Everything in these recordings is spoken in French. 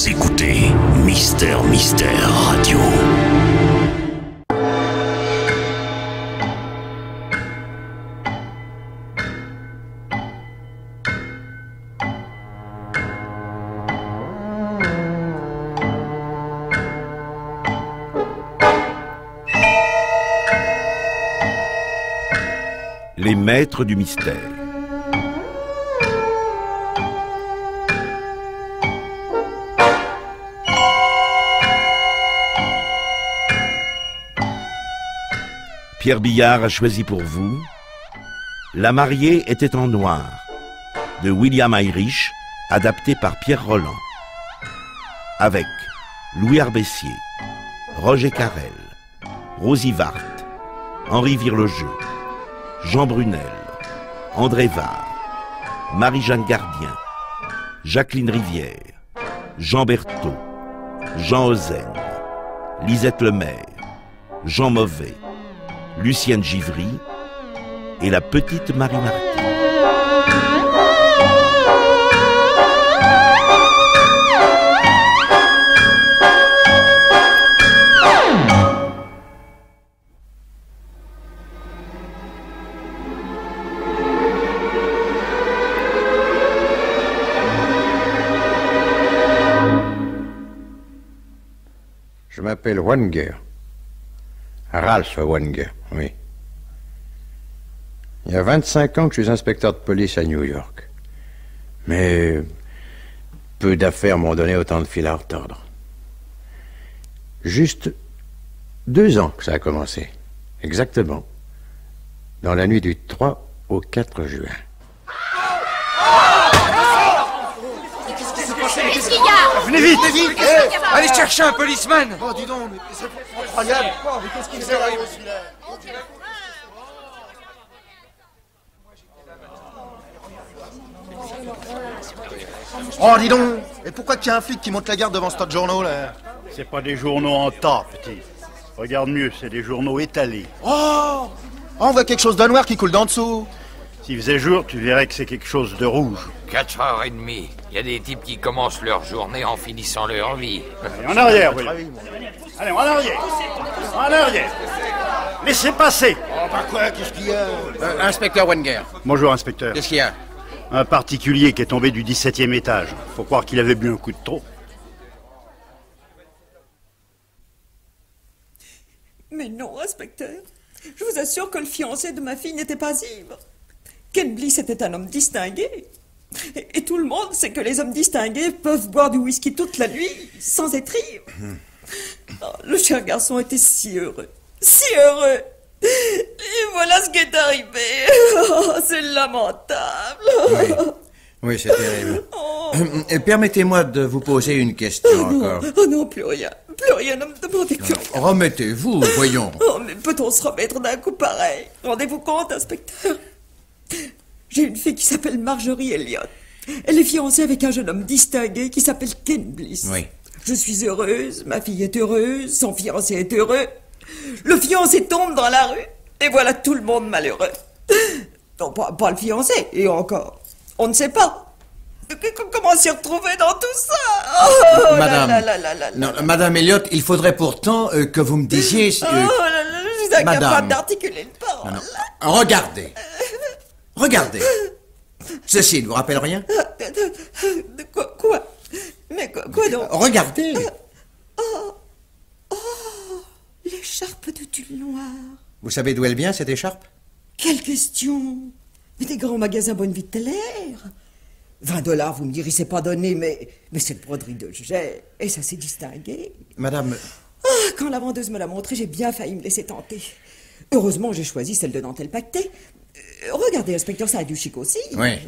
Vous écoutez Mister Radio. Les maîtres du mystère. Pierre Billard a choisi pour vous La mariée était en noir de William Irish, adapté par Pierre Rolland, avec Louis Arbessier, Roger Carrel, Rosie Vart, Henri Virlogeux, Jean Brunel, André Var, Marie-Jeanne Gardien, Jacqueline Rivière, Jean Berthaud, Jean Ozen, Lisette Lemaire, Jean Mauvais, Lucienne Givry et la petite Marie Martin. Je m'appelle Wenger. Ralph Wenger, oui. Il y a 25 ans que je suis inspecteur de police à New York. Mais peu d'affaires m'ont donné autant de fil à retordre. Juste 2 ans que ça a commencé. Exactement. Dans la nuit du 3 au 4 juin. Qu'est-ce qu'il y a? Venez vite, allez chercher un policeman. Oh, dis donc, mais c'est incroyable. Mais qu'est-ce qu'il fait là? Oh, dis donc. Et pourquoi qu'il y a un flic qui monte la garde devant ce tas de journaux, là? C'est pas des journaux en tas, petit. Regarde mieux, c'est des journaux étalés. Oh, on voit quelque chose de noir qui coule d'en dessous. S'il faisait jour, tu verrais que c'est quelque chose de rouge. 4h30. Il y a des types qui commencent leur journée en finissant leur vie. Allez, en arrière, oui. Allez, en arrière. En arrière. Laissez passer. Oh, bah quoi, qu'est-ce qu'il y a? Inspecteur Wenger. Bonjour, inspecteur. Qu'est-ce qu'il y a? Un particulier qui est tombé du 17e étage. Faut croire qu'il avait bu un coup de trop. Mais non, inspecteur. Je vous assure que le fiancé de ma fille n'était pas ivre. Ken Bliss était un homme distingué. Et tout le monde sait que les hommes distingués peuvent boire du whisky toute la nuit sans être ivres. Oh, le cher garçon était si heureux. Si heureux. Et voilà ce qui est arrivé. Oh, c'est lamentable. Oui, c'est terrible. Permettez-moi de vous poser une question encore. Oh non, plus rien. Plus rien, ne me demandez plus rien. Remettez-vous, voyons. Oh, mais peut-on se remettre d'un coup pareil? Rendez-vous compte, inspecteur? J'ai une fille qui s'appelle Marjorie Elliott. Elle est fiancée avec un jeune homme distingué qui s'appelle Ken Bliss. Oui. Je suis heureuse, ma fille est heureuse, son fiancé est heureux. Le fiancé tombe dans la rue, et voilà tout le monde malheureux. Non, pas le fiancé, et encore. On ne sait pas. Comment s'y retrouver dans tout ça? Oh, Madame, non, Madame Elliott, il faudrait pourtant que vous me disiez... Oh là là, je suis incapable d'articuler une parole. Non. Regardez. Regardez. Ceci ne vous rappelle rien? De quoi? Mais quoi donc? Regardez. Oh, l'écharpe de tulle noire. Vous savez d'où elle vient, cette écharpe? Quelle question? Mais des grands magasins bonne vie de l'air. $20, vous me direz, c'est pas donné, mais c'est une broderie de jet, et ça s'est distingué. Madame... Ah, quand la vendeuse me l'a montré, j'ai bien failli me laisser tenter. Heureusement, j'ai choisi celle de dentelle pactée. Regardez, inspecteur, ça a du chic aussi. Oui.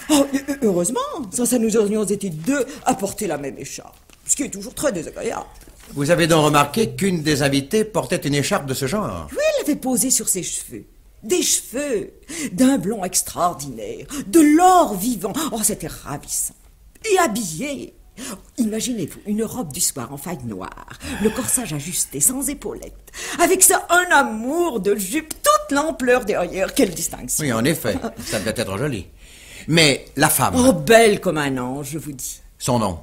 Oh, heureusement, ça nous aurions été deux à porter la même écharpe, ce qui est toujours très désagréable. Vous avez donc remarqué qu'une des invitées portait une écharpe de ce genre? Oui, elle avait posé sur ses cheveux. Des cheveux, d'un blond extraordinaire, de l'or vivant. Oh, c'était ravissant. Et habillée. Imaginez-vous, une robe du soir en faille noire, le corsage ajusté, sans épaulettes, avec ça, un amour de jupe, toute l'ampleur derrière. Quelle distinction. Oui, en effet, ça devait être joli. Mais la femme... Oh, belle comme un ange, je vous dis. Son nom?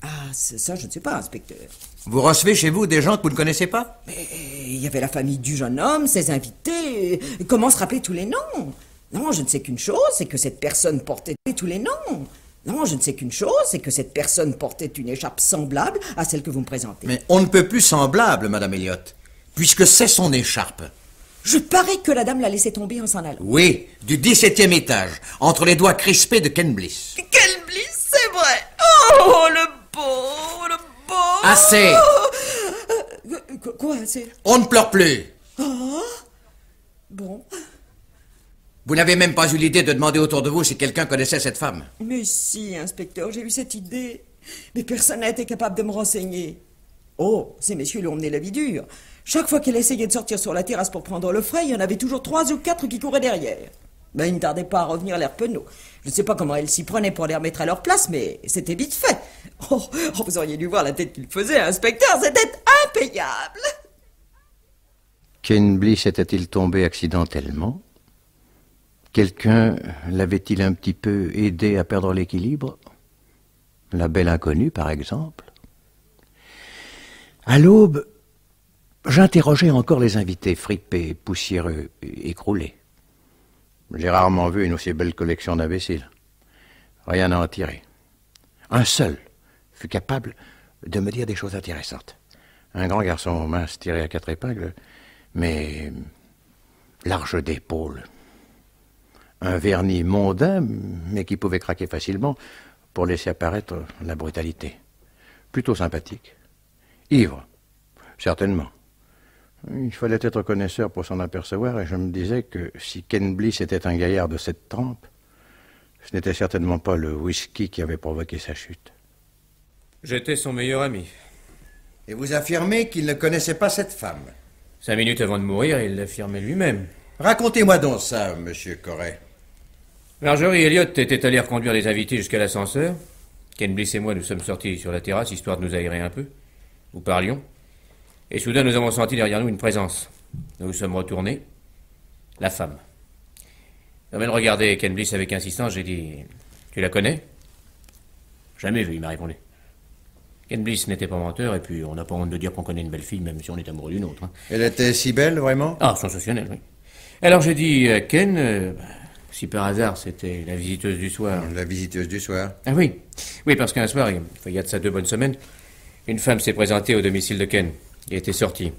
Ah, ça, je ne sais pas, inspecteur. Vous recevez chez vous des gens que vous ne connaissez pas? Mais il y avait la famille du jeune homme, ses invités. Comment se rappeler tous les noms? Non, je ne sais qu'une chose, c'est que cette personne portait tous les noms. Non, je ne sais qu'une chose, c'est que cette personne portait une écharpe semblable à celle que vous me présentez. Mais on ne peut plus semblable, Madame Elliott, puisque c'est son écharpe. Je parie que la dame l'a laissé tomber en s'en allant. Oui, du 17e étage, entre les doigts crispés de Ken Bliss. Ken Bliss, c'est vrai. Oh, le beau, le beau. Assez. Quoi, assez? On ne pleure plus. Ah, bon. Vous n'avez même pas eu l'idée de demander autour de vous si quelqu'un connaissait cette femme. Mais si, inspecteur, j'ai eu cette idée. Mais personne n'a été capable de me renseigner. Oh, ces messieurs lui ont mené la vie dure. Chaque fois qu'elle essayait de sortir sur la terrasse pour prendre le frais, il y en avait toujours 3 ou 4 qui couraient derrière. Ben, il ne tardait pas à revenir l'air penaud. Je ne sais pas comment elle s'y prenait pour les remettre à leur place, mais c'était vite fait. Oh, vous auriez dû voir la tête qu'il faisait, inspecteur, c'était impayable. Ken Bliss était-il tombé accidentellement? Quelqu'un l'avait-il un petit peu aidé à perdre l'équilibre? La belle inconnue, par exemple? À l'aube, j'interrogeais encore les invités, fripés, poussiéreux, écroulés. J'ai rarement vu une aussi belle collection d'imbéciles. Rien à en tirer. Un seul fut capable de me dire des choses intéressantes. Un grand garçon mince tiré à 4 épingles, mais large d'épaules. Un vernis mondain, mais qui pouvait craquer facilement pour laisser apparaître la brutalité. Plutôt sympathique. Ivre, certainement. Il fallait être connaisseur pour s'en apercevoir, et je me disais que si Ken Bliss était un gaillard de cette trempe, ce n'était certainement pas le whisky qui avait provoqué sa chute. J'étais son meilleur ami. Et vous affirmez qu'il ne connaissait pas cette femme? 5 minutes avant de mourir, il l'affirmait lui-même. Racontez-moi donc ça, monsieur Corey. Marjorie Elliott était allée reconduire les invités jusqu'à l'ascenseur. Ken Bliss et moi, nous sommes sortis sur la terrasse, histoire de nous aérer un peu. Nous parlions. Et soudain, nous avons senti derrière nous une présence. Nous nous sommes retournés. La femme. Comme elle regardait Ken Bliss avec insistance, j'ai dit « Tu la connais ?»« Jamais vu », il m'a répondu. Ken Bliss n'était pas menteur, et puis on n'a pas honte de dire qu'on connaît une belle fille, même si on est amoureux d'une autre. Hein. Elle était si belle, vraiment? Ah, sensationnelle, oui. Alors j'ai dit « Ken, si par hasard c'était la visiteuse du soir... » La visiteuse du soir? Ah oui. Oui, parce qu'un soir, il y a de ça 2 bonnes semaines, une femme s'est présentée au domicile de Ken. Il était sorti.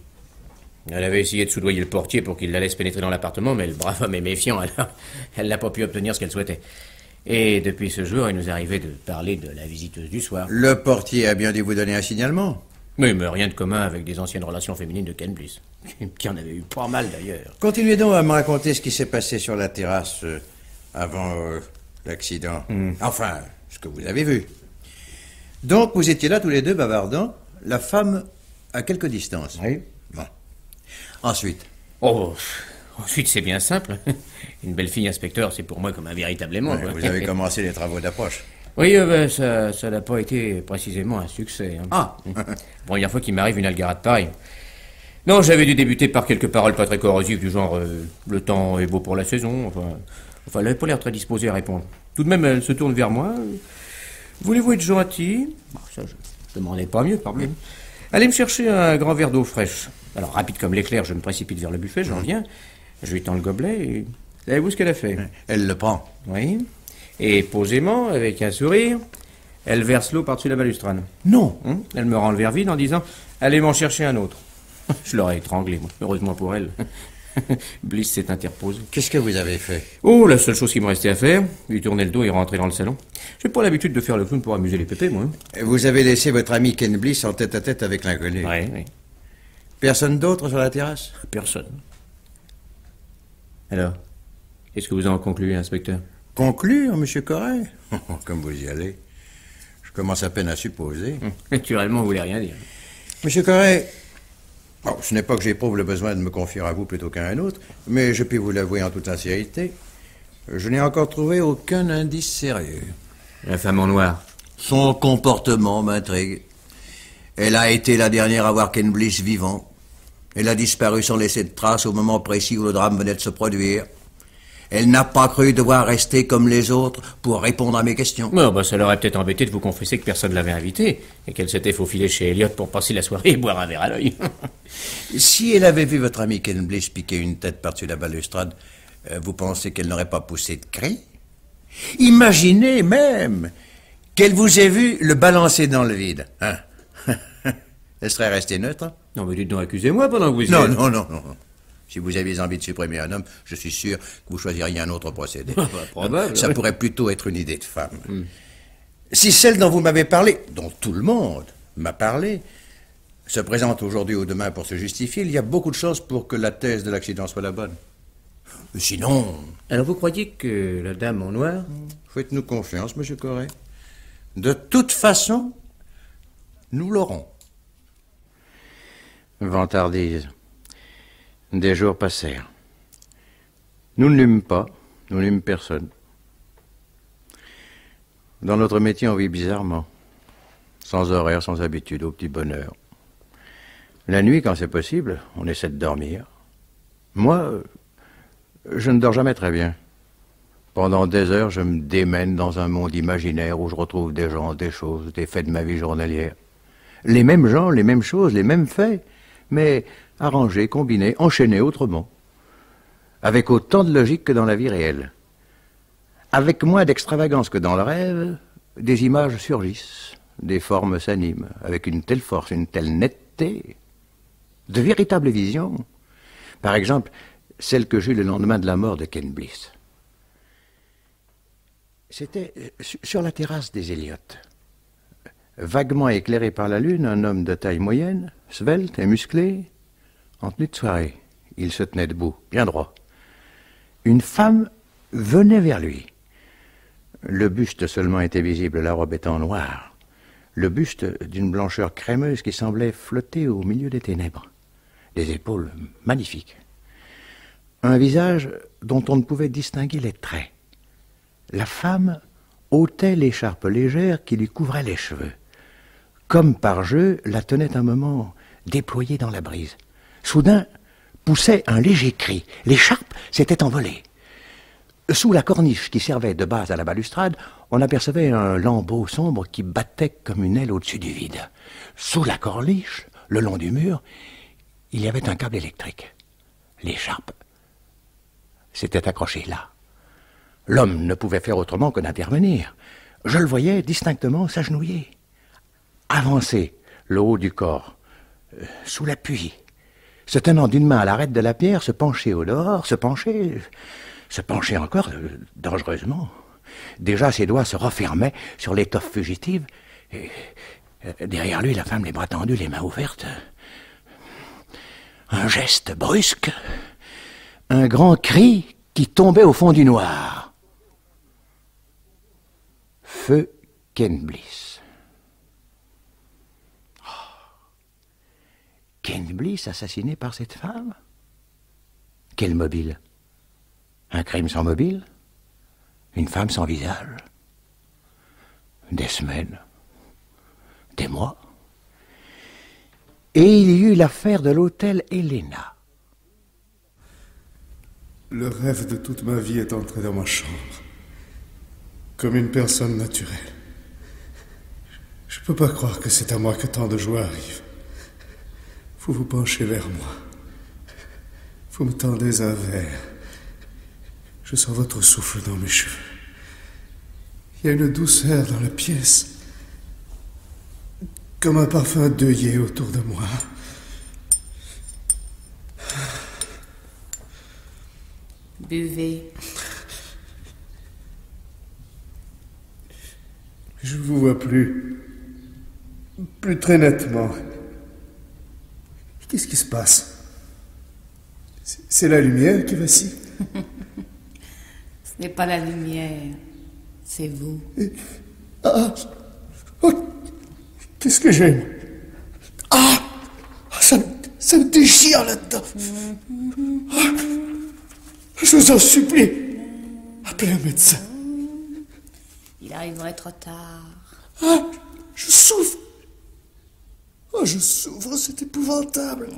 Elle avait essayé de soudoyer le portier pour qu'il la laisse pénétrer dans l'appartement, mais le brave homme est méfiant, alors elle n'a pas pu obtenir ce qu'elle souhaitait. Et depuis ce jour, il nous arrivait de parler de la visiteuse du soir. Le portier a bien dû vous donner un signalement? Oui, mais rien de commun avec des anciennes relations féminines de Ken Bliss. Qui en avait eu pas mal, d'ailleurs. Continuez donc à me raconter ce qui s'est passé sur la terrasse avant l'accident. Enfin, ce que vous avez vu. Donc, vous étiez là tous les deux bavardant, la femme à quelque distance? Oui. Bon. Ensuite? Oh, ensuite c'est bien simple. Une belle fille inspecteur, c'est pour moi comme un véritable aimant. Ouais, vous avez commencé les travaux d'approche. Oui, ça n'a pas été précisément un succès. Hein. Ah. Première fois qu'il m'arrive une algarade pareille. Non, j'avais dû débuter par quelques paroles pas très corrosives du genre le temps est beau pour la saison. Enfin, elle n'avait pas l'air très disposée à répondre. Tout de même, elle se tourne vers moi. Voulez-vous être gentil? Bon, ça, je ne demandais pas mieux, pardon. Allez me chercher un grand verre d'eau fraîche. Alors, rapide comme l'éclair, je me précipite vers le buffet, j'en viens. Je lui tends le gobelet et... Savez-vous ce qu'elle a fait? Elle le prend. Oui. Et posément, avec un sourire, elle verse l'eau par-dessus la balustrade. Non. Elle me rend le verre vide en disant « Allez m'en chercher un autre ». Je l'aurais étranglé, moi. Heureusement pour elle. Bliss s'est interposé. Qu'est-ce que vous avez fait? Oh, la seule chose qui me restait à faire, lui tourner le dos et rentrer dans le salon. J'ai pas l'habitude de faire le clown pour amuser les pépés, moi. Vous avez laissé votre ami Ken Bliss en tête-à-tête avec l'inconnu? Oui. Personne d'autre sur la terrasse? Personne. Alors, qu'est-ce que vous en concluez, inspecteur? Conclure, monsieur Corey? Comme vous y allez. Je commence à peine à supposer. Naturellement, vous voulez rien dire. Monsieur Corey, ce n'est pas que j'éprouve le besoin de me confier à vous plutôt qu'à un autre, mais je puis vous l'avouer en toute sincérité, je n'ai encore trouvé aucun indice sérieux. La femme en noir? Son comportement m'intrigue. Elle a été la dernière à voir Ken Bliss vivant. Elle a disparu sans laisser de traces au moment précis où le drame venait de se produire. Elle n'a pas cru devoir rester comme les autres pour répondre à mes questions. Non, bah, ça l'aurait peut-être embêté de vous confesser que personne ne l'avait invitée et qu'elle s'était faufilée chez Elliot pour passer la soirée et boire un verre à l'œil. Si elle avait vu votre ami Ken Bliss piquer une tête par-dessus la balustrade, vous pensez qu'elle n'aurait pas poussé de cri? Imaginez même qu'elle vous ait vu le balancer dans le vide. Hein? Elle serait restée neutre? Non, mais dites donc, accusez-moi pendant que vous y Non, êtes. non. Si vous aviez envie de supprimer un homme, je suis sûr que vous choisiriez un autre procédé. Probable. Ça pourrait plutôt être une idée de femme. Si celle dont vous m'avez parlé, dont tout le monde m'a parlé, se présente aujourd'hui ou demain pour se justifier, il y a beaucoup de choses pour que la thèse de l'accident soit la bonne. Sinon... Alors vous croyez que la dame en noir... Faites-nous confiance, monsieur Corré. De toute façon, nous l'aurons. Vantardise. Des jours passèrent. Nous ne lûmes pas, nous n'eûmes personne. Dans notre métier, on vit bizarrement. Sans horaire, sans habitude, au petit bonheur. La nuit, quand c'est possible, on essaie de dormir. Moi, je ne dors jamais très bien. Pendant des heures, je me démène dans un monde imaginaire où je retrouve des gens, des choses, des faits de ma vie journalière. Les mêmes gens, les mêmes choses, les mêmes faits, mais arrangés, combinés, enchaînés autrement. Avec autant de logique que dans la vie réelle. Avec moins d'extravagance que dans le rêve, des images surgissent, des formes s'animent, avec une telle force, une telle netteté, de véritables visions. Par exemple, celle que j'eus le lendemain de la mort de Ken Bliss. C'était sur la terrasse des Elliot. Vaguement éclairé par la lune, un homme de taille moyenne, svelte et musclé, en tenue de soirée. Il se tenait debout, bien droit. Une femme venait vers lui. Le buste seulement était visible, la robe étant noire. Le buste d'une blancheur crémeuse qui semblait flotter au milieu des ténèbres. Des épaules magnifiques. Un visage dont on ne pouvait distinguer les traits. La femme ôtait l'écharpe légère qui lui couvrait les cheveux. Comme par jeu, la tenait un moment déployée dans la brise. Soudain, poussait un léger cri. L'écharpe s'était envolée. Sous la corniche qui servait de base à la balustrade, on apercevait un lambeau sombre qui battait comme une aile au-dessus du vide. Sous la corniche, le long du mur, il y avait un câble électrique. L'écharpe s'était accrochée là. L'homme ne pouvait faire autrement que d'intervenir. Je le voyais distinctement s'agenouiller. Avancer le haut du corps, sous l'appui, se tenant d'une main à l'arête de la pierre, se pencher au dehors, se pencher encore dangereusement. Déjà ses doigts se refermaient sur l'étoffe fugitive, et derrière lui, la femme, les bras tendus, les mains ouvertes. Un geste brusque, un grand cri qui tombait au fond du noir. Feu Ken Bliss. Ken Bliss assassiné par cette femme? Quel mobile? Un crime sans mobile? Une femme sans visage? Des semaines? Des mois? Et il y eut l'affaire de l'hôtel Helena. Le rêve de toute ma vie est entré dans ma chambre. Comme une personne naturelle. Je peux pas croire que c'est à moi que tant de joie arrive. Vous vous penchez vers moi. Vous me tendez un verre. Je sens votre souffle dans mes cheveux. Il y a une douceur dans la pièce. Comme un parfum d'œillet autour de moi. Buvez. Je vous vois plus très nettement. Qu'est-ce qui se passe? C'est la lumière qui vacille? Ce n'est pas la lumière, c'est vous. Qu'est-ce que j'aime? Ça me déchire là-dedans. Je vous en supplie, appelez un médecin. Il arriverait trop tard. Je souffre. Je souffre, c'est épouvantable.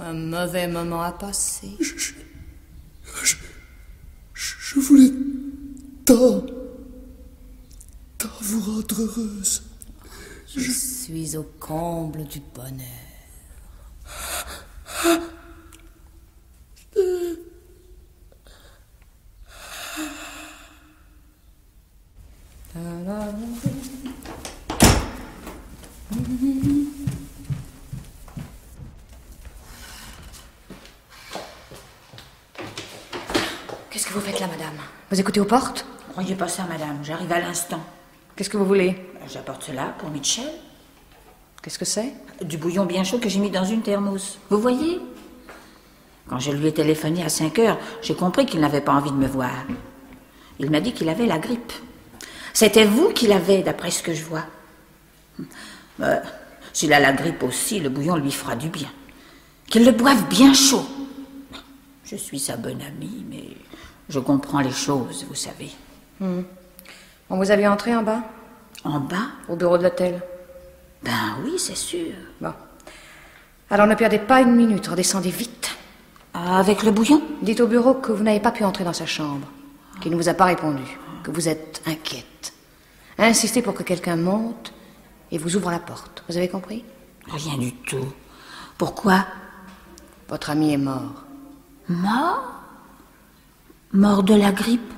Un mauvais moment à passer. Je voulais tant vous rendre heureuse. Je suis au comble du bonheur. Qu'est-ce que vous faites là, madame? Vous écoutez aux portes? Ne croyez pas ça, madame. J'arrive à l'instant. Qu'est-ce que vous voulez? J'apporte cela pour Mitchell. Qu'est-ce que c'est? Du bouillon bien chaud que j'ai mis dans une thermos. Vous voyez? Quand je lui ai téléphoné à 5 heures, j'ai compris qu'il n'avait pas envie de me voir. Il m'a dit qu'il avait la grippe. C'était vous qui l'avez, d'après ce que je vois. S'il a la grippe aussi, le bouillon lui fera du bien. Qu'il le boive bien chaud. Je suis sa bonne amie, mais je comprends les choses, vous savez. On vous a vu entrer en bas? En bas? Au bureau de l'hôtel. Ben oui, c'est sûr. Bon. Alors ne perdez pas une minute, redescendez vite. Avec le bouillon? Dites au bureau que vous n'avez pas pu entrer dans sa chambre, qu'il ne vous a pas répondu, que vous êtes inquiète. Insistez pour que quelqu'un monte et vous ouvre la porte. Vous avez compris? Rien du tout. Pourquoi? Votre ami est mort. Mort? Mort de la grippe?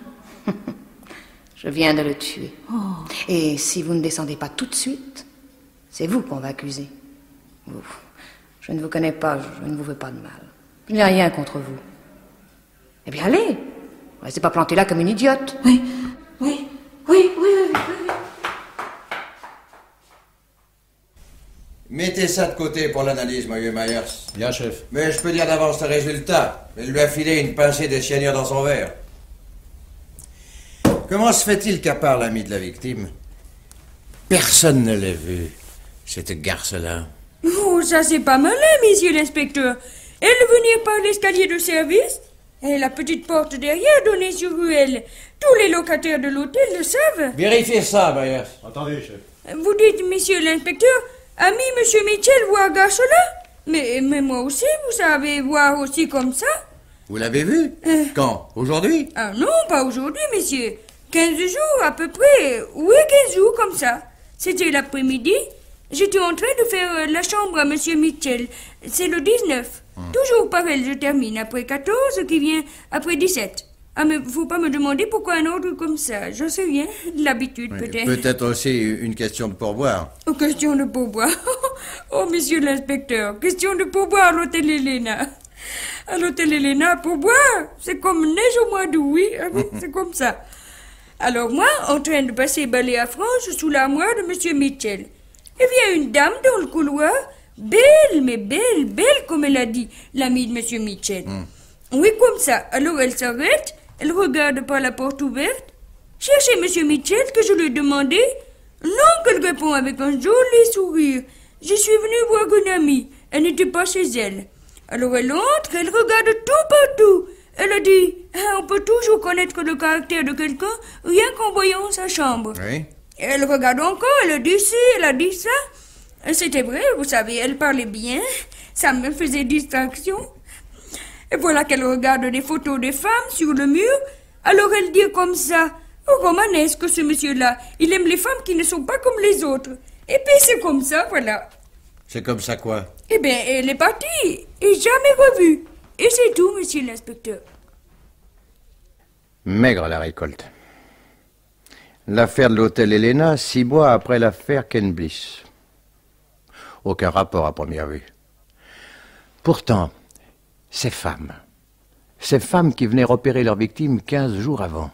Je viens de le tuer. Et si vous ne descendez pas tout de suite, c'est vous qu'on va accuser. Vous. Je ne vous connais pas, je ne vous veux pas de mal. Il n'y a rien contre vous. Eh bien, allez. Restez pas planté là comme une idiote. Oui. Mettez ça de côté pour l'analyse, monsieur Myers. Bien, chef. Mais je peux dire d'avance le résultat. Il lui a filé une pincée de cyanure dans son verre. Comment se fait-il qu'à part l'ami de la victime, personne ne l'ait vu, cette garce-là? Oh, ça c'est pas malin, monsieur l'inspecteur. Elle venait par l'escalier de service et la petite porte derrière donnait sur ruelle. Tous les locataires de l'hôtel le savent. Vérifiez ça, Myers. Attendez, chef. Vous dites, monsieur l'inspecteur, ami monsieur Mitchell voir garce-là? Mais moi aussi, vous savez voir aussi comme ça. Vous l'avez vu? Quand? Aujourd'hui? Ah non, pas aujourd'hui, monsieur. 15 jours à peu près. Oui, 15 jours comme ça. C'était l'après-midi. J'étais en train de faire la chambre à monsieur Mitchell. C'est le 19. Toujours pareil, je termine après 14 qui vient après 17. Ah, mais faut pas me demander pourquoi un ordre comme ça. Je sais rien. L'habitude, peut-être. Peut-être aussi une question de pourboire. Oh, question de pourboire. Oh, monsieur l'inspecteur. Question de pourboire à l'hôtel Helena. À l'hôtel Helena, pourboire, c'est comme neige au mois d'août, oui. C'est comme ça. Alors moi, en train de passer balai à frange sous l'armoire de monsieur Mitchell. Et vient une dame dans le couloir, belle, mais belle, belle comme elle a dit, l'amie de monsieur Mitchell. Oui, comme ça. Alors elle s'arrête, elle regarde par la porte ouverte, cherchez monsieur Mitchell que je lui ai demandé. Non, qu'elle répond avec un joli sourire. Je suis venue voir une amie, elle n'était pas chez elle. Alors elle entre, elle regarde tout partout. Elle a dit, on peut toujours connaître le caractère de quelqu'un rien qu'en voyant sa chambre. Oui. Elle regarde encore, elle a dit ci, elle a dit ça. C'était vrai, vous savez, elle parlait bien. Ça me faisait distraction. Et voilà qu'elle regarde des photos des femmes sur le mur. Alors elle dit comme ça, oh, romanesque ce monsieur-là. Il aime les femmes qui ne sont pas comme les autres. Et puis c'est comme ça, voilà. C'est comme ça quoi? Eh bien, elle est partie et jamais revue. Et c'est tout, monsieur l'inspecteur. Maigre la récolte. L'affaire de l'hôtel Helena, 6 mois après l'affaire Ken Bliss. Aucun rapport à première vue. Pourtant, ces femmes qui venaient repérer leurs victimes 15 jours avant,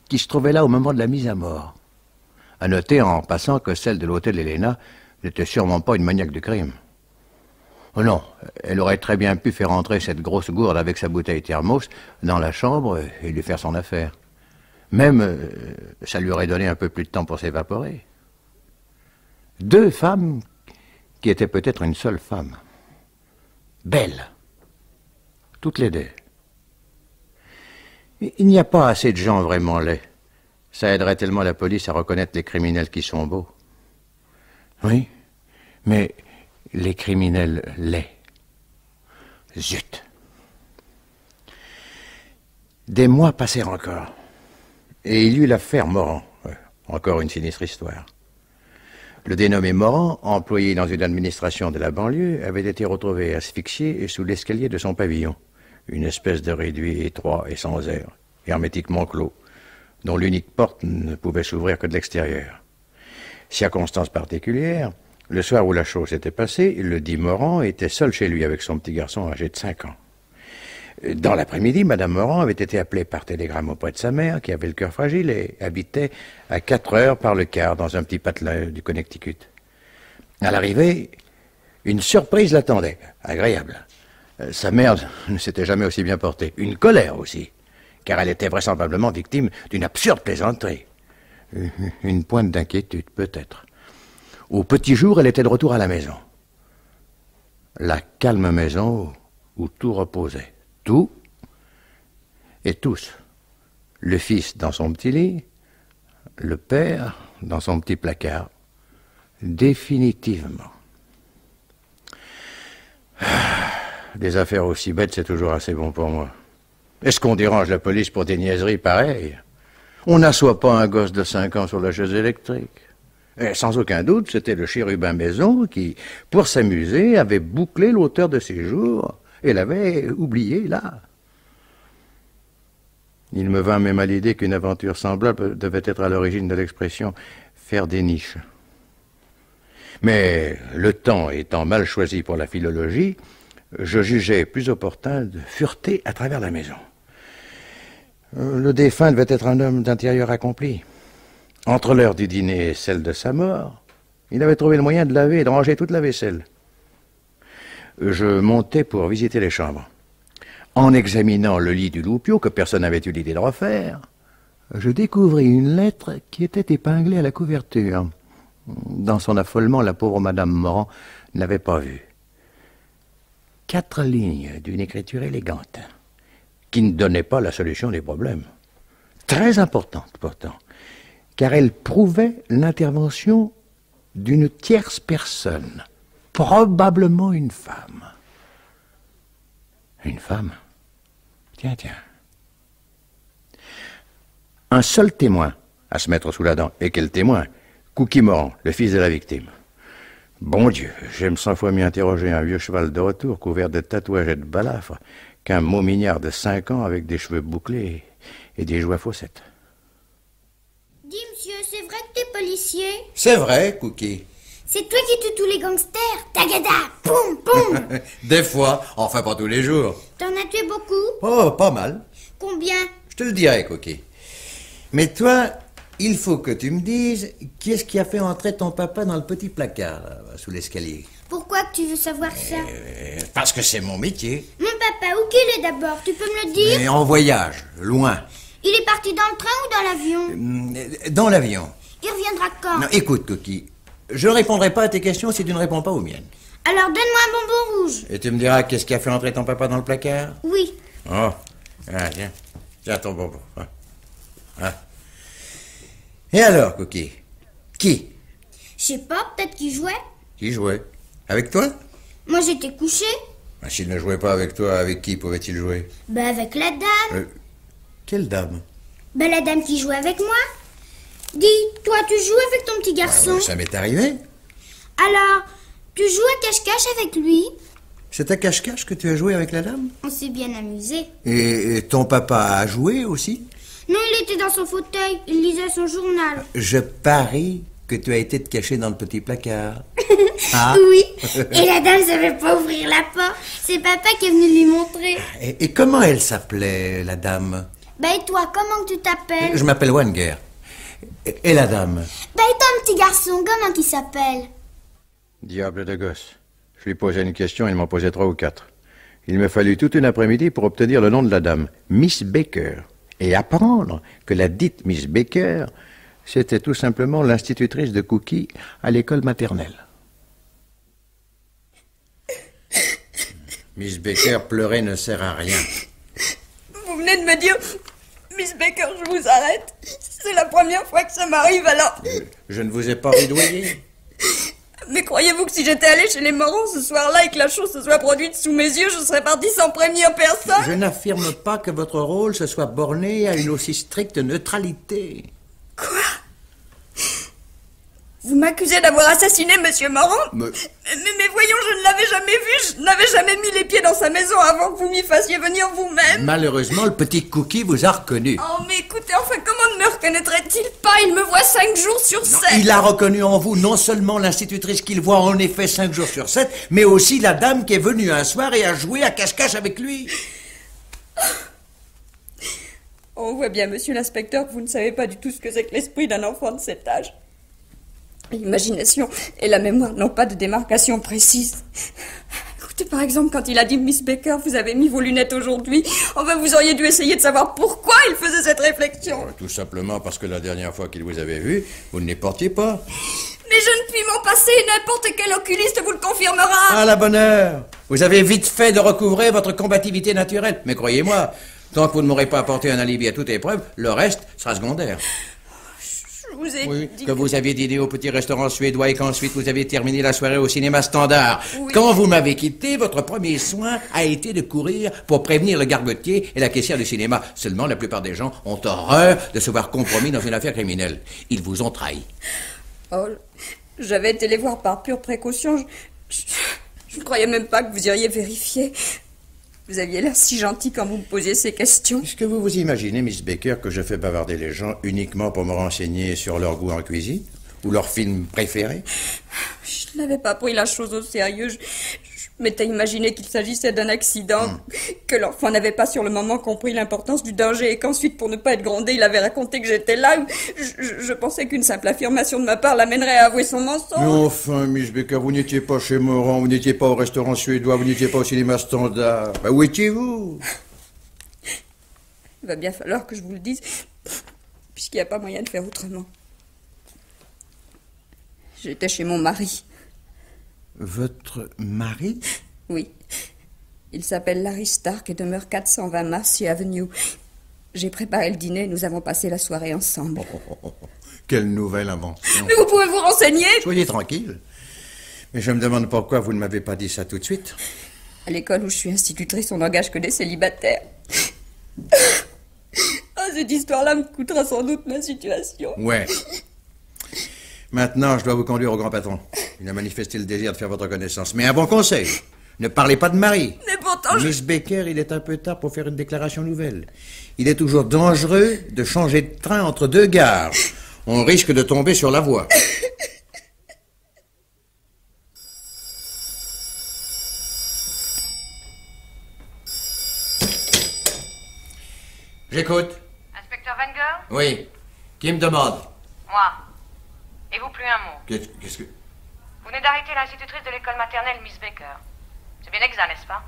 qui se trouvaient là au moment de la mise à mort. À noter en passant que celle de l'hôtel Helena n'était sûrement pas une maniaque de crime. Oh non, elle aurait très bien pu faire entrer cette grosse gourde avec sa bouteille thermos dans la chambre et lui faire son affaire. Même, ça lui aurait donné un peu plus de temps pour s'évaporer. 2 femmes qui étaient peut-être une seule femme. Belles. Toutes les 2. Il n'y a pas assez de gens vraiment laids. Ça aiderait tellement la police à reconnaître les criminels qui sont beaux. Oui, mais les criminels laids. Zut. Des mois passèrent encore. Et il y eut l'affaire Morand. Encore une sinistre histoire. Le dénommé Morand, employé dans une administration de la banlieue, avait été retrouvé asphyxié sous l'escalier de son pavillon. Une espèce de réduit étroit et sans air, hermétiquement clos, dont l'unique porte ne pouvait s'ouvrir que de l'extérieur. Circonstance particulière, le soir où la chose s'était passée, le dit Morand était seul chez lui avec son petit garçon âgé de 5 ans. Dans l'après-midi, Madame Morand avait été appelée par télégramme auprès de sa mère, qui avait le cœur fragile et habitait à 4 heures par le quart dans un petit patelin du Connecticut. À l'arrivée, une surprise l'attendait, agréable. Sa mère ne s'était jamais aussi bien portée. Une colère aussi, car elle était vraisemblablement victime d'une absurde plaisanterie. Une pointe d'inquiétude, peut-être. Au petit jour, elle était de retour à la maison. La calme maison où tout reposait. Tout et tous. Le fils dans son petit lit, le père dans son petit placard. Définitivement. Des affaires aussi bêtes, c'est toujours assez bon pour moi. Est-ce qu'on dérange la police pour des niaiseries pareilles? On n'assoit pas un gosse de 5 ans sur la chaise électrique. Et sans aucun doute, c'était le chérubin Maison qui, pour s'amuser, avait bouclé l'auteur de ses jours et l'avait oublié là. Il me vint même à l'idée qu'une aventure semblable devait être à l'origine de l'expression « faire des niches ». Mais le temps étant mal choisi pour la philologie, je jugeais plus opportun de fureter à travers la maison. Le défunt devait être un homme d'intérieur accompli. Entre l'heure du dîner et celle de sa mort, il avait trouvé le moyen de laver et de ranger toute la vaisselle. Je montai pour visiter les chambres. En examinant le lit du loupio, que personne n'avait eu l'idée de refaire, je découvris une lettre qui était épinglée à la couverture. Dans son affolement, la pauvre Madame Morand n'avait pas vu. 4 lignes d'une écriture élégante, qui ne donnait pas la solution des problèmes. Très importante, pourtant, car elle prouvait l'intervention d'une tierce personne, probablement une femme. Une femme? Tiens. Un seul témoin à se mettre sous la dent. Et quel témoin? Cookie Morand, le fils de la victime. Bon Dieu, j'aime 100 fois mieux interroger un vieux cheval de retour couvert de tatouages et de balafres qu'un momignard de 5 ans avec des cheveux bouclés et des joues à faussettes. Dis, monsieur, c'est vrai que t'es policier? C'est vrai, Cookie. C'est toi qui tues tous les gangsters? Tagada! Poum, poum! Des fois, enfin pas tous les jours. T'en as tué beaucoup? Oh, pas mal. Combien? Je te le dirai, Cookie. Mais toi, il faut que tu me dises qui est-ce qui a fait entrer ton papa dans le petit placard, là, sous l'escalier. Pourquoi que tu veux savoir ça? Parce que c'est mon métier. Mon papa, où qu'il est d'abord? Tu peux me le dire? Mais en voyage, loin. Il est parti dans le train ou dans l'avion? Dans l'avion. Il reviendra quand? Non, écoute, Cookie, je ne répondrai pas à tes questions si tu ne réponds pas aux miennes. Alors donne-moi un bonbon rouge. Et tu me diras qu'est-ce qui a fait entrer ton papa dans le placard? Oui. Oh, ah, tiens. Tiens ton bonbon. Ah. Et alors, Cookie? Qui? Je sais pas, peut-être qu'il jouait. Qui jouait? Avec toi? Moi j'étais couché. Ah, s'il ne jouait pas avec toi, avec qui pouvait-il jouer? Ben avec la dame. Quelle dame? Ben la dame qui jouait avec moi. Dis, toi tu joues avec ton petit garçon? Ça m'est arrivé. Alors, tu joues à cache-cache avec lui? C'est à cache-cache que tu as joué avec la dame? On s'est bien amusé. Et ton papa a joué aussi? Non, il était dans son fauteuil, il lisait son journal. Je parie que tu as été te cacher dans le petit placard. Ah. Oui, et la dame savait pas ouvrir la porte. C'est papa qui est venu lui montrer. Et comment elle s'appelait, la dame? Ben et toi, comment que tu t'appelles? Je m'appelle Wenger. Et la dame? Ben et toi, un petit garçon, comment qu'il s'appelle? Diable de gosse. Je lui posais une question, il m'en posait 3 ou 4. Il me fallut toute une après-midi pour obtenir le nom de la dame, Miss Baker, et apprendre que la dite Miss Baker, c'était tout simplement l'institutrice de Cookie à l'école maternelle. Miss Baker, pleurer ne sert à rien. Vous venez de me dire, Miss Baker, je vous arrête. C'est la première fois que ça m'arrive, alors... Je ne vous ai pas ridoyé. Mais croyez-vous que si j'étais allée chez les Morans ce soir-là et que la chose se soit produite sous mes yeux, je serais partie sans prévenir personne? Je n'affirme pas que votre rôle se soit borné à une aussi stricte neutralité. Quoi? Vous m'accusez d'avoir assassiné Monsieur Morand? Mais voyons, je ne l'avais jamais vu, je n'avais jamais mis les pieds dans sa maison avant que vous m'y fassiez venir vous-même. Malheureusement, le petit Cookie vous a reconnu. Oh, mais écoutez, enfin, comment ne me reconnaîtrait-il pas? Il me voit 5 jours sur 7. Il a reconnu en vous non seulement l'institutrice qu'il voit en effet 5 jours sur 7, mais aussi la dame qui est venue un soir et a joué à cache-cache avec lui. On voit bien, monsieur l'inspecteur, que vous ne savez pas du tout ce que c'est que l'esprit d'un enfant de cet âge. L'imagination et la mémoire n'ont pas de démarcation précise. Écoutez, par exemple, quand il a dit « Miss Baker, vous avez mis vos lunettes aujourd'hui », enfin, vous auriez dû essayer de savoir pourquoi il faisait cette réflexion. Tout simplement parce que la dernière fois qu'il vous avait vu, vous ne les portiez pas. Mais je ne puis m'en passer, n'importe quel oculiste vous le confirmera. Ah, la bonne heure. Vous avez vite fait de recouvrer votre combativité naturelle. Mais croyez-moi, tant que vous ne m'aurez pas apporté un alibi à toute épreuve, le reste sera secondaire. Je vous ai dit que vous aviez dîné au petit restaurant suédois et qu'ensuite vous avez terminé la soirée au cinéma Standard. Oui. Quand vous m'avez quitté, votre premier soin a été de courir pour prévenir le gargotier et la caissière du cinéma. Seulement, la plupart des gens ont horreur de se voir compromis dans une affaire criminelle. Ils vous ont trahi. Oh, j'avais été les voir par pure précaution. Je ne croyais même pas que vous iriez vérifier. Vous aviez l'air si gentil quand vous me posiez ces questions. Est-ce que vous vous imaginez, Miss Baker, que je fais bavarder les gens uniquement pour me renseigner sur leur goût en cuisine? Ou leur film préféré? Je n'avais pas pris la chose au sérieux. Je m'étais imaginé qu'il s'agissait d'un accident, que l'enfant n'avait pas sur le moment compris l'importance du danger et qu'ensuite, pour ne pas être grondé, il avait raconté que j'étais là. Je pensais qu'une simple affirmation de ma part l'amènerait à avouer son mensonge. Mais enfin, Miss Baker, vous n'étiez pas chez Morand, vous n'étiez pas au restaurant suédois, vous n'étiez pas au cinéma Standard. Bah, où étiez-vous? Il va bien falloir que je vous le dise, puisqu'il n'y a pas moyen de faire autrement. J'étais chez mon mari. Votre mari? Oui. Il s'appelle Larry Stark et demeure 420 Marcy Avenue. J'ai préparé le dîner et nous avons passé la soirée ensemble. Quelle nouvelle invention. Mais vous pouvez vous renseigner? Soyez tranquille. Mais je me demande pourquoi vous ne m'avez pas dit ça tout de suite. À l'école où je suis institutrice, on n'engage que des célibataires. Ah, cette histoire-là me coûtera sans doute ma situation. Ouais. Maintenant, je dois vous conduire au grand patron. Il a manifesté le désir de faire votre connaissance. Mais un bon conseil, ne parlez pas de mari. Mais pourtant, Miss Baker, il est un peu tard pour faire une déclaration nouvelle. Il est toujours dangereux de changer de train entre deux gares. On risque de tomber sur la voie. J'écoute. Inspecteur Wenger? Oui. Qui me demande? Moi. Et vous, plus un mot. Qu'est-ce que... Vous venez d'arrêter l'institutrice de l'école maternelle, Miss Baker. C'est bien exact, n'est-ce pas?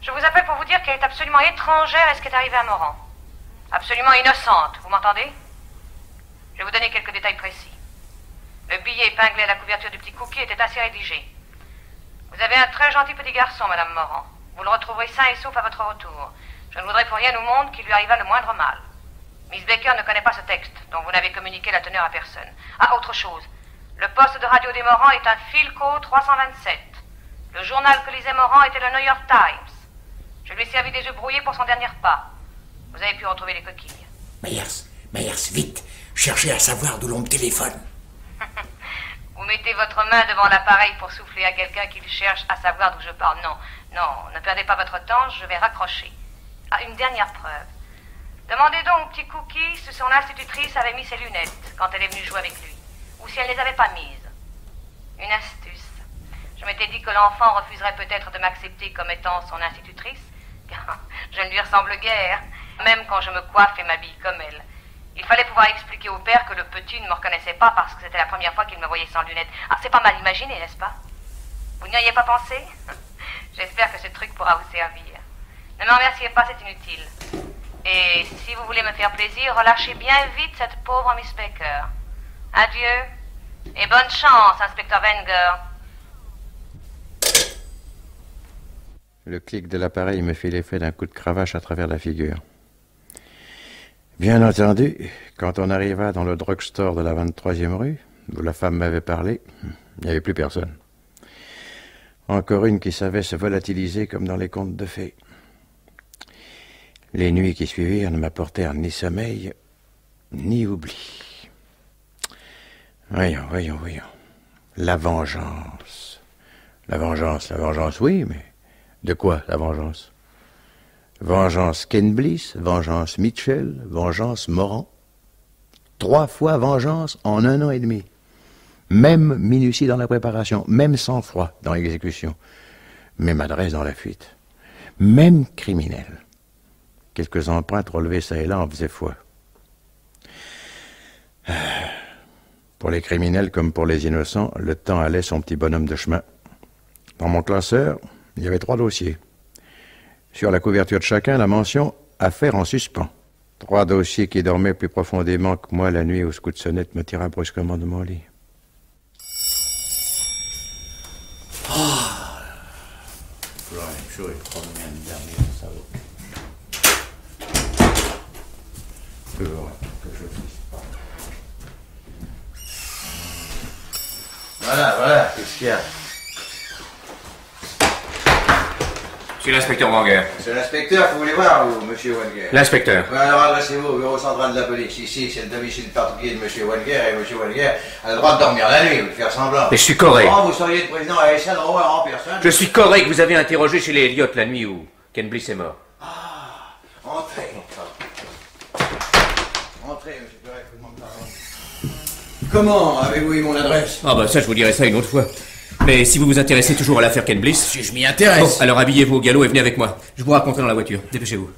Je vous appelle pour vous dire qu'elle est absolument étrangère à ce qui est arrivé à Morand. Absolument innocente, vous m'entendez? Je vais vous donner quelques détails précis. Le billet épinglé à la couverture du petit Cookie était assez rédigé. Vous avez un très gentil petit garçon, Madame Morand. Vous le retrouverez sain et sauf à votre retour. Je ne voudrais pour rien au monde qu'il lui arrivât le moindre mal. Miss Baker ne connaît pas ce texte, dont vous n'avez communiqué la teneur à personne. Ah, autre chose. Le poste de radio des Morans est un Philco 327. Le journal que lisait Morand était le New York Times. Je lui ai servi des œufs brouillés pour son dernier repas. Vous avez pu retrouver les coquilles. Meyers, vite. Cherchez à savoir d'où l'on me téléphone. Vous mettez votre main devant l'appareil pour souffler à quelqu'un qui cherche à savoir d'où je parle. Non, ne perdez pas votre temps, je vais raccrocher. Ah, une dernière preuve. Demandez donc au petit Cookie si son institutrice avait mis ses lunettes quand elle est venue jouer avec lui, ou si elle ne les avait pas mises. Une astuce. Je m'étais dit que l'enfant refuserait peut-être de m'accepter comme étant son institutrice, car je ne lui ressemble guère, même quand je me coiffe et m'habille comme elle. Il fallait pouvoir expliquer au père que le petit ne me reconnaissait pas parce que c'était la première fois qu'il me voyait sans lunettes. Ah, c'est pas mal imaginé, n'est-ce pas? Vous n'y aviez pas pensé? J'espère que ce truc pourra vous servir. Ne me remerciez pas, c'est inutile. Et si vous voulez me faire plaisir, relâchez bien vite cette pauvre Miss Baker. Adieu. Et bonne chance, inspecteur Wenger. Le clic de l'appareil me fait l'effet d'un coup de cravache à travers la figure. Bien entendu, quand on arriva dans le drugstore de la 23e rue, où la femme m'avait parlé, Il n'y avait plus personne. Encore une qui savait se volatiliser comme dans les contes de fées. Les nuits qui suivirent ne m'apportèrent ni sommeil, ni oubli. Voyons. La vengeance. La vengeance, oui, mais de quoi la vengeance? Vengeance Ken Bliss, vengeance Mitchell, vengeance Morand. 3 fois vengeance en 1 an et demi. Même minutie dans la préparation, même sang-froid dans l'exécution, même adresse dans la fuite, même criminel. Quelques empreintes relevées ça et là en faisaient foi. Pour les criminels comme pour les innocents, le temps allait son petit bonhomme de chemin. Dans mon classeur, il y avait 3 dossiers. Sur la couverture de chacun, la mention « Affaire en suspens ». 3 dossiers qui dormaient plus profondément que moi la nuit où ce coup de sonnette me tira brusquement de mon lit. Voilà, qu'est-ce qu'il y a? Monsieur l'inspecteur Wenger. C'est l'inspecteur que vous voulez voir, ou monsieur Wenger? L'inspecteur. Ouais, alors adressez-vous au bureau central de la police. Ici, c'est le domicile particulier de monsieur Wenger, et monsieur Wenger a le droit de dormir la nuit ou de faire semblant. Mais je suis correct. Oh, vous seriez le président ASN en personne. Je suis correct, vous avez interrogé chez les Elliott la nuit où Ken Bliss est mort. Ah, entrez, monsieur Perret, je vous demande pardon. Comment avez-vous eu mon adresse? Ah bah ça, je vous dirai ça une autre fois. Mais si vous vous intéressez toujours à l'affaire Ken Bliss... Si je m'y intéresse. Bon, alors habillez-vous au galop et venez avec moi. Je vous raconterai dans la voiture. Dépêchez-vous.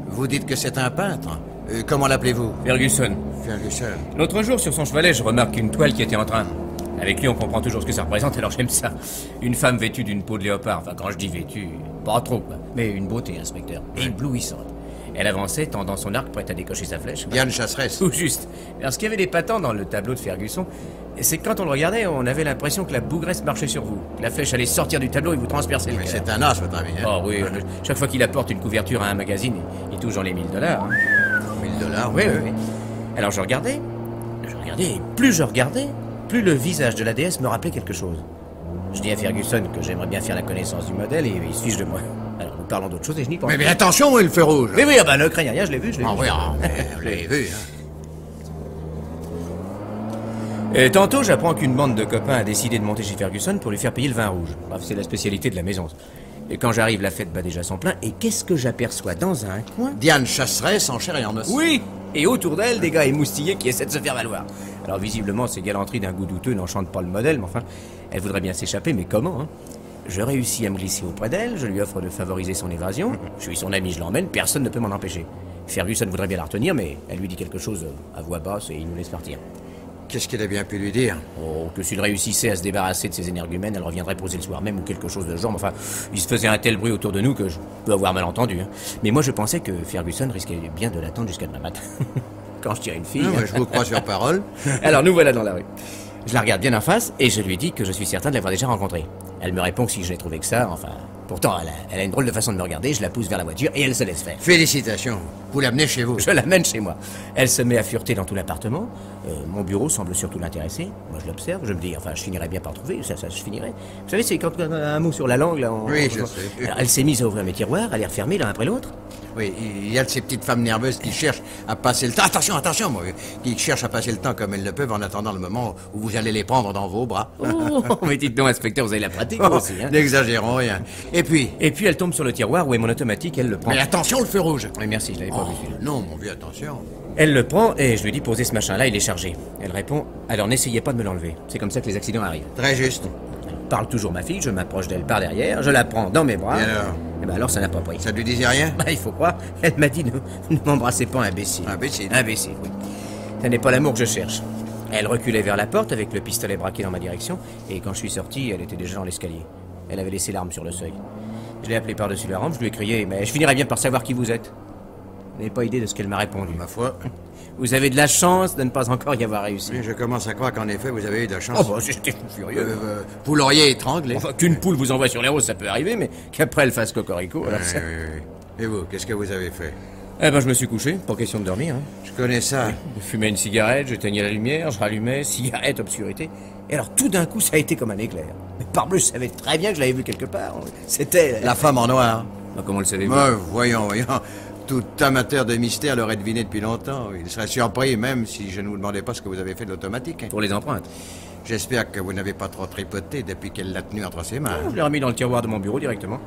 Vous dites que c'est un peintre. Comment l'appelez-vous? Ferguson. Ferguson. L'autre jour, sur son chevalet, je remarque une toile qui était en train. Avec lui, on comprend toujours ce que ça représente, alors j'aime ça. Une femme vêtue d'une peau de léopard. Enfin, quand je dis vêtue, pas trop, quoi. Mais une beauté, inspecteur. Éblouissante. Elle avançait, tendant son arc, prête à décocher sa flèche. Diane Chasseresse. Tout juste. Alors, ce qui avait des patents dans le tableau de Ferguson, c'est que quand on le regardait, on avait l'impression que la bougresse marchait sur vous. La flèche allait sortir du tableau et vous transpercer le cœur. C'est un as, votre ami. Hein? Oh oui, chaque fois qu'il apporte une couverture à un magazine, il touche dans les $1000. Hein. $1000, oui. Alors je regardais, et plus je regardais, plus le visage de la déesse me rappelait quelque chose. Je dis à Ferguson que j'aimerais bien faire la connaissance du modèle et il se fiche de moi. Alors nous parlons d'autre chose et je n'y pense pas. Mais attention, il fait rouge. Oui, ah bah ne craignez rien, je l'ai vu. Oui, vous l'avez vu, hein. Et tantôt, j'apprends qu'une bande de copains a décidé de monter chez Ferguson pour lui faire payer le vin rouge. Bref, c'est la spécialité de la maison. Et quand j'arrive, la fête bat déjà son plein. Et qu'est-ce que j'aperçois dans un coin? Diane Chasseresse en chair et en os. Oui. Et autour d'elle, des gars émoustillés qui essaient de se faire valoir. Alors visiblement, ces galanteries d'un goût douteux n'enchantent pas le modèle, mais enfin, elle voudrait bien s'échapper, mais comment, hein? Je réussis à me glisser auprès d'elle, je lui offre de favoriser son évasion. Je suis son ami, je l'emmène, personne ne peut m'en empêcher. Ferguson voudrait bien la retenir, mais elle lui dit quelque chose à voix basse et il nous laisse partir. Qu'est-ce qu'elle a bien pu lui dire? Oh, que s'il réussissait à se débarrasser de ses énergumènes, elle reviendrait poser le soir même ou quelque chose de genre. Enfin, il se faisait un tel bruit autour de nous que je peux avoir mal entendu. Hein. Mais moi, je pensais que Ferguson risquait bien de l'attendre jusqu'à demain matin. Quand je tire une fille... Non, je vous crois sur parole. Alors, nous voilà dans la rue. Je la regarde bien en face et je lui dis que je suis certain de l'avoir déjà rencontrée. Elle me répond que si je l'ai trouvé que ça, enfin... Pourtant, elle a une drôle de façon de me regarder, je la pousse vers la voiture et elle se laisse faire. Félicitations. Vous l'amenez chez vous? Je l'amène chez moi. Elle se met à fureter dans tout l'appartement. Mon bureau semble surtout l'intéresser. Moi, je l'observe. Je me dis, enfin, je finirais bien par trouver. Ça, je finirais. Vous savez, c'est quand on a un mot sur la langue, là. Oui, je sais. Alors, elle s'est mise à ouvrir mes tiroirs, à les refermer l'un après l'autre. Oui, il y a de ces petites femmes nerveuses qui cherchent à passer le temps. Attention, moi. Qui cherchent à passer le temps comme elles le peuvent en attendant le moment où vous allez les prendre dans vos bras. Oh, mais dites donc, inspecteur, vous avez la pratique aussi, hein. N'exagérons rien. Et puis, elle tombe sur le tiroir où est mon automatique, elle le prend. Mais attention, le feu rouge. Oui, merci, je l'avais pas vu. Non, mon vieux, attention. Elle le prend et je lui dis posez ce machin-là, il est chargé. Elle répond alors n'essayez pas de me l'enlever. C'est comme ça que les accidents arrivent. Très juste. Elle parle toujours ma fille, je m'approche d'elle par derrière, je la prends dans mes bras. Et alors? Et ben alors ça n'a pas pris. Ça lui disait rien? Bah il faut croire. Elle m'a dit ne m'embrassez pas, imbécile. Imbécile? Imbécile, oui. Ça n'est pas l'amour que je cherche. Elle reculait vers la porte avec le pistolet braqué dans ma direction et quand je suis sorti, elle était déjà dans l'escalier. Elle avait laissé l'arme sur le seuil. Je l'ai appelé par-dessus la rampe, je lui ai crié mais je finirai bien par savoir qui vous êtes. Vous n'avez pas idée de ce qu'elle m'a répondu. Ma foi. Vous avez de la chance de ne pas encore y avoir réussi. Oui, je commence à croire qu'en effet, vous avez eu de la chance. Oh, bah, j'étais furieux. Vous l'auriez étranglé. Enfin, qu'une poule vous envoie sur les roses, ça peut arriver, mais qu'après elle fasse cocorico. Oui. Et vous, qu'est-ce que vous avez fait? Eh ben, je me suis couché, pas question de dormir. Hein. Je connais ça. Je fumais une cigarette, j'éteignais la lumière, je rallumais, cigarette, obscurité. Et alors, tout d'un coup, ça a été comme un éclair. Mais parbleu, je savais très bien que je l'avais vu quelque part. C'était... La femme en noir. Ben, comment le savez-vous? Voyons. Tout amateur de mystère l'aurait deviné depuis longtemps. Il serait surpris, même si je ne vous demandais pas ce que vous avez fait de l'automatique. Pour les empreintes. J'espère que vous n'avez pas trop tripoté depuis qu'elle l'a tenu entre ses mains. Je l'ai remis dans le tiroir de mon bureau directement.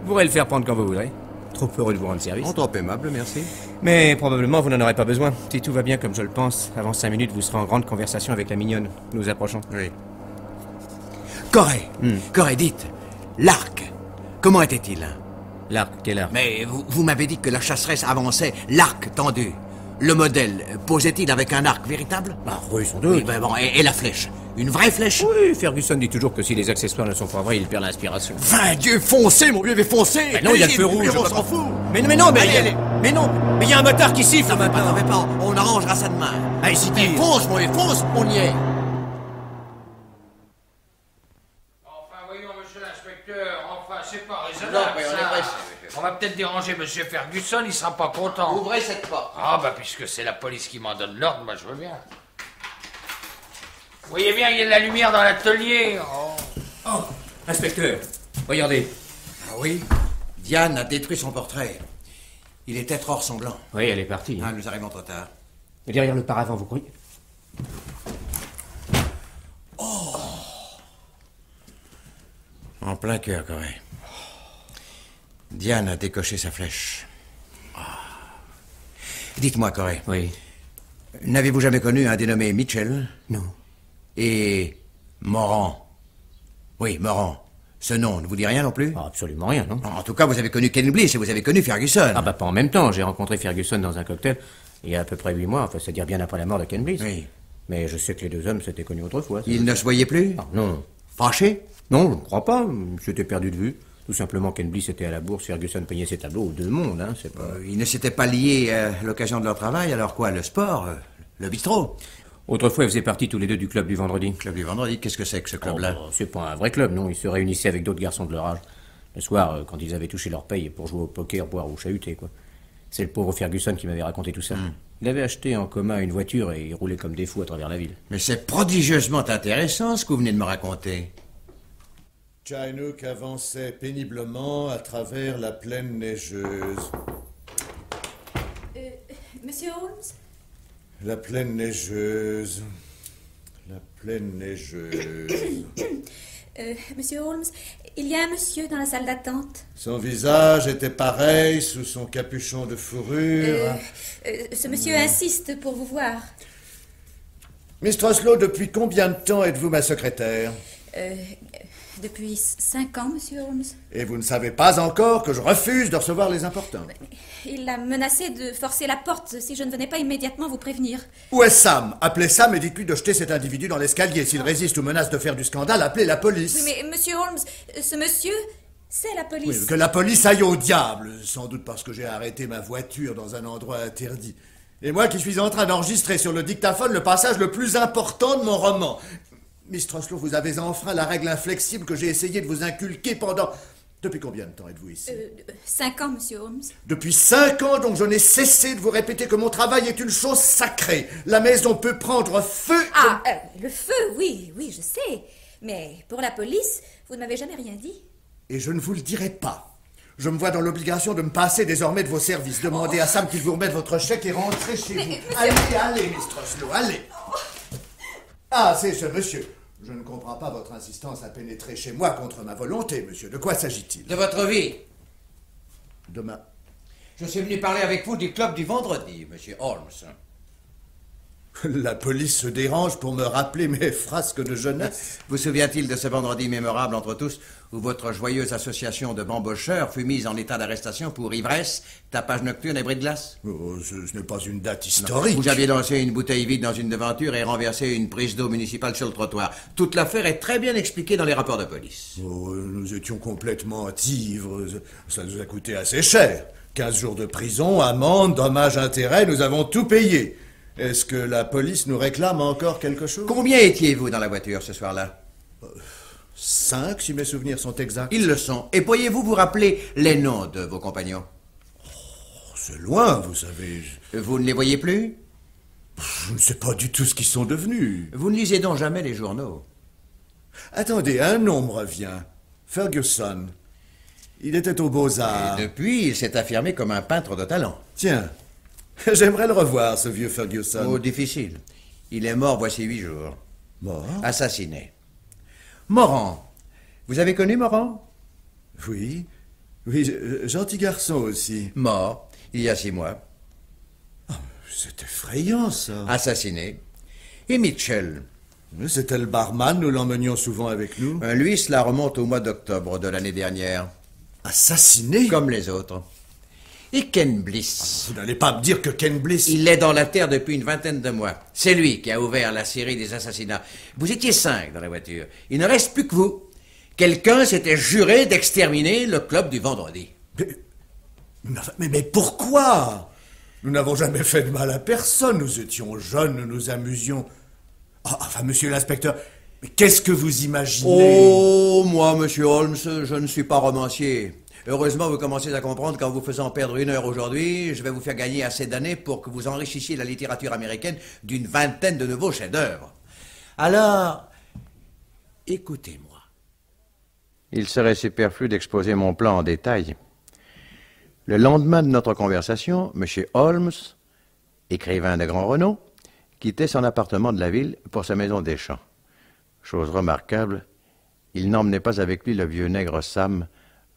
Vous pourrez le faire prendre quand vous voudrez. Trop heureux de vous rendre service. Trop aimable, merci. Mais probablement vous n'en aurez pas besoin. Si tout va bien comme je le pense, avant 5 minutes, vous serez en grande conversation avec la mignonne. Nous approchons. Oui. Corée, dites, l'arc, comment était-il? L'arc, quel arc? Mais vous m'avez dit que la chasseresse avançait, l'arc tendu. Le modèle, posait-il avec un arc véritable? Ah oui, sans doute. Oui, ben bon, et la flèche? Une vraie flèche? Oui, Ferguson dit toujours que si les accessoires ne sont pas vrais, il perd l'inspiration. 20 Dieu, foncez, mon vieux, mais foncez! Mais non, il y a le feu rouge. On s'en fout! Mais non, mais il y a un moteur qui siffle. Non, mais pas, on arrangera ça demain. Allez, si tu... Fonce, mon vieux, fonce, on y est! Enfin, voyons, monsieur l'inspecteur, c'est pas raisonnable, ça. On va peut-être déranger monsieur Ferguson, il sera pas content. Ouvrez cette porte. Ah, bah, puisque c'est la police qui m'en donne l'ordre, moi, je veux bien. Vous voyez bien, il y a de la lumière dans l'atelier. Oh, inspecteur, regardez. Ah oui, Diane a détruit son portrait. Il était trop ressemblant. Oui, elle est partie. Ah, nous arrivons trop tard. Mais derrière le paravent, vous croyez? Oh! En plein cœur, Corée. Diane a décoché sa flèche. Dites-moi, Corée. Oui. N'avez-vous jamais connu un dénommé Mitchell? Non. Et Morand? Oui, Morand. Ce nom ne vous dit rien non plus? Ah, absolument rien, non. En tout cas, vous avez connu Ken Bliss et vous avez connu Ferguson. Ah bah pas en même temps. J'ai rencontré Ferguson dans un cocktail il y a à peu près 8 mois, enfin c'est-à-dire bien après la mort de Ken Bliss. Oui. Mais je sais que les deux hommes s'étaient connus autrefois. Ils ne se voyaient plus? Ah, non. Fâchés? Non, je ne crois pas. Ils s'étaient perdus de vue. Tout simplement, Ken Bliss était à la bourse, Ferguson peignait ses tableaux aux deux mondes, hein, c'est pas... Ils ne s'étaient pas liés à l'occasion de leur travail, alors quoi? Le sport? Le bistrot? Autrefois, ils faisaient partie tous les deux du club du vendredi. Club du vendredi? Qu'est-ce que c'est que ce club-là? Oh, c'est pas un vrai club, non. Ils se réunissaient avec d'autres garçons de leur âge. Le soir, quand ils avaient touché leur paye pour jouer au poker, boire ou chahuter, quoi. C'est le pauvre Ferguson qui m'avait raconté tout ça. Il avait acheté en commun une voiture et il roulait comme des fous à travers la ville. Mais c'est prodigieusement intéressant ce que vous venez de me raconter. Chinook avançait péniblement à travers la plaine neigeuse. Monsieur Holmes? La plaine neigeuse. La plaine neigeuse. Monsieur Holmes, il y a un monsieur dans la salle d'attente. Son visage était pareil sous son capuchon de fourrure. Ce monsieur insiste pour vous voir. Miss Troslow, depuis combien de temps êtes-vous ma secrétaire? Depuis 5 ans, monsieur Holmes. Et vous ne savez pas encore que je refuse de recevoir les importants. Il a menacé de forcer la porte si je ne venais pas immédiatement vous prévenir. Où est Sam? Appelez Sam et dites-lui de jeter cet individu dans l'escalier. S'il résiste ou menace de faire du scandale, appelez la police. Oui, mais monsieur Holmes, ce monsieur, c'est la police. Oui, que la police aille au diable. Sans doute parce que j'ai arrêté ma voiture dans un endroit interdit. Et moi qui suis en train d'enregistrer sur le dictaphone le passage le plus important de mon roman. Miss Troslow, vous avez enfreint la règle inflexible que j'ai essayé de vous inculquer pendant... Depuis combien de temps êtes-vous ici? 5 ans, monsieur Holmes. Depuis 5 ans, donc je n'ai cessé de vous répéter que mon travail est une chose sacrée. La maison peut prendre feu... Ah, le feu, oui, je sais. Mais pour la police, vous ne m'avez jamais rien dit. Et je ne vous le dirai pas. Je me vois dans l'obligation de me passer désormais de vos services. Demandez à Sam qu'il vous remette votre chèque et rentrez chez vous. Allez, Miss Troslow, allez. Ah, c'est ce monsieur. Je ne comprends pas votre insistance à pénétrer chez moi contre ma volonté, monsieur. De quoi s'agit-il? De votre vie. Demain. Je suis venu parler avec vous du club du vendredi, monsieur Holmes. La police se dérange pour me rappeler mes frasques de jeunesse. Vous souvient-il de ce vendredi mémorable entre tous, où votre joyeuse association de bambocheurs fut mise en état d'arrestation pour ivresse, tapage nocturne et bris de glace? Oh, ce n'est pas une date historique. Vous aviez lancé une bouteille vide dans une devanture et renversé une prise d'eau municipale sur le trottoir. Toute l'affaire est très bien expliquée dans les rapports de police. Oh, nous étions complètement ivres. Ça nous a coûté assez cher. 15 jours de prison, amende, dommages, intérêts, nous avons tout payé. Est-ce que la police nous réclame encore quelque chose? Combien étiez-vous dans la voiture ce soir-là? 5, si mes souvenirs sont exacts. Ils le sont. Et pourriez-vous vous rappeler les noms de vos compagnons? c'est loin, vous savez. Vous ne les voyez plus? Je ne sais pas du tout ce qu'ils sont devenus. Vous ne lisez donc jamais les journaux? Attendez, un nom me revient. Ferguson. Il était aux Beaux-Arts. Et depuis, il s'est affirmé comme un peintre de talent. Tiens, j'aimerais le revoir, ce vieux Ferguson. Oh, difficile. Il est mort voici 8 jours. Mort? Assassiné. Morand. Vous avez connu Morand? Oui. Oui, gentil garçon aussi. Mort, il y a 6 mois. Oh, c'est effrayant, ça. Assassiné. Et Mitchell? C'était le barman, nous l'emmenions souvent avec nous. Lui, cela remonte au mois d'octobre de l'année dernière. Assassiné? Comme les autres. Et Ken Bliss? Vous n'allez pas me dire que Ken Bliss... Il est dans la terre depuis une vingtaine de mois. C'est lui qui a ouvert la série des assassinats. Vous étiez 5 dans la voiture. Il ne reste plus que vous. Quelqu'un s'était juré d'exterminer le club du vendredi. Mais pourquoi? Nous n'avons jamais fait de mal à personne. Nous étions jeunes, nous nous amusions. Enfin, monsieur l'inspecteur, mais qu'est-ce que vous imaginez? Oh, moi, monsieur Holmes, je ne suis pas romancier. Heureusement, vous commencez à comprendre qu'en vous faisant perdre 1 heure aujourd'hui, je vais vous faire gagner assez d'années pour que vous enrichissiez la littérature américaine d'une vingtaine de nouveaux chefs-d'œuvre. Alors, écoutez-moi. Il serait superflu d'exposer mon plan en détail. Le lendemain de notre conversation, M. Holmes, écrivain de grand renom, quittait son appartement de la ville pour sa maison des champs. Chose remarquable, il n'emmenait pas avec lui le vieux nègre Sam,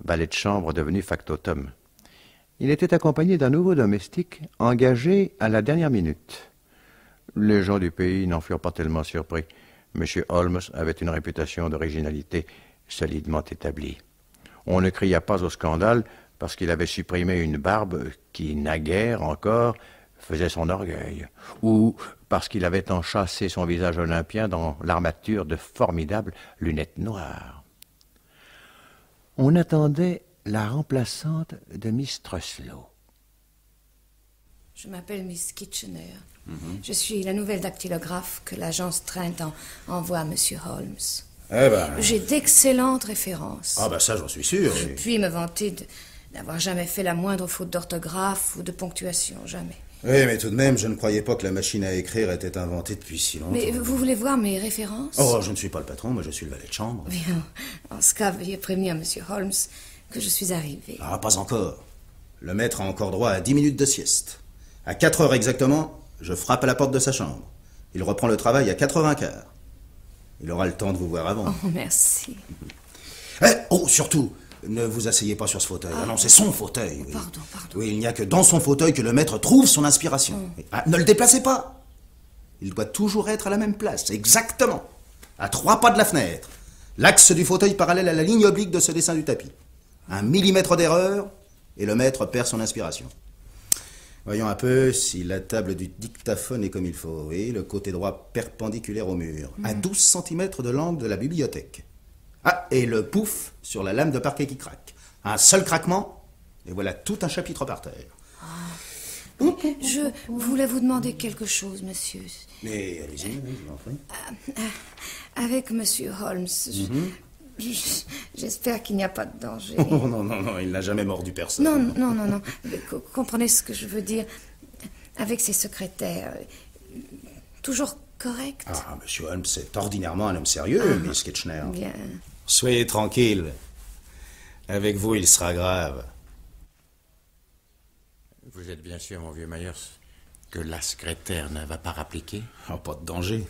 valet de chambre devenu factotum. Il était accompagné d'un nouveau domestique engagé à la dernière minute. Les gens du pays n'en furent pas tellement surpris. M. Holmes avait une réputation d'originalité solidement établie. On ne cria pas au scandale parce qu'il avait supprimé une barbe qui, naguère encore, faisait son orgueil, ou parce qu'il avait enchâssé son visage olympien dans l'armature de formidables lunettes noires. On attendait la remplaçante de Miss Truslow. Je m'appelle Miss Kitchener. Je suis la nouvelle dactylographe que l'agence Trent envoie à M. Holmes. Eh ben... J'ai d'excellentes références. Ah ben ça, j'en suis sûr. Je puis me vanter d'avoir jamais fait la moindre faute d'orthographe ou de ponctuation, jamais. Oui, mais tout de même, je ne croyais pas que la machine à écrire était inventée depuis si longtemps. Mais vous voulez voir mes références? Oh, je ne suis pas le patron, moi je suis le valet de chambre. Bien. En ce cas, veuillez prévenir M. Holmes que je suis arrivé. Ah, pas encore. Le maître a encore droit à 10 minutes de sieste. À 4 heures exactement, je frappe à la porte de sa chambre. Il reprend le travail à 4h15. Il aura le temps de vous voir avant. Oh, merci. Oh, surtout, ne vous asseyez pas sur ce fauteuil. Ah non, c'est son fauteuil. Oui. Pardon. Oui, il n'y a que dans son fauteuil que le maître trouve son inspiration. Ne le déplacez pas. Il doit toujours être à la même place, exactement. À 3 pas de la fenêtre. L'axe du fauteuil parallèle à la ligne oblique de ce dessin du tapis. 1 millimètre d'erreur, et le maître perd son inspiration. Voyons un peu si la table du dictaphone est comme il faut. Oui, le côté droit perpendiculaire au mur. À 12 cm de l'angle de la bibliothèque. Ah, et le pouf sur la lame de parquet qui craque. Un seul craquement, et voilà tout un chapitre par terre. Je voulais vous demander quelque chose, monsieur. Mais allez-y, je vous en prie. Avec monsieur Holmes, j'espère qu'il n'y a pas de danger. Oh, non, il n'a jamais mordu personne. Non. Comprenez ce que je veux dire. Avec ses secrétaires, toujours correct. Ah, monsieur Holmes, c'est ordinairement un homme sérieux, Miss Kitchener. Bien. Soyez tranquille. Avec vous, il sera grave. Vous êtes bien sûr, mon vieux Myers, que la secrétaire ne va pas rappliquer? Oh, pas de danger.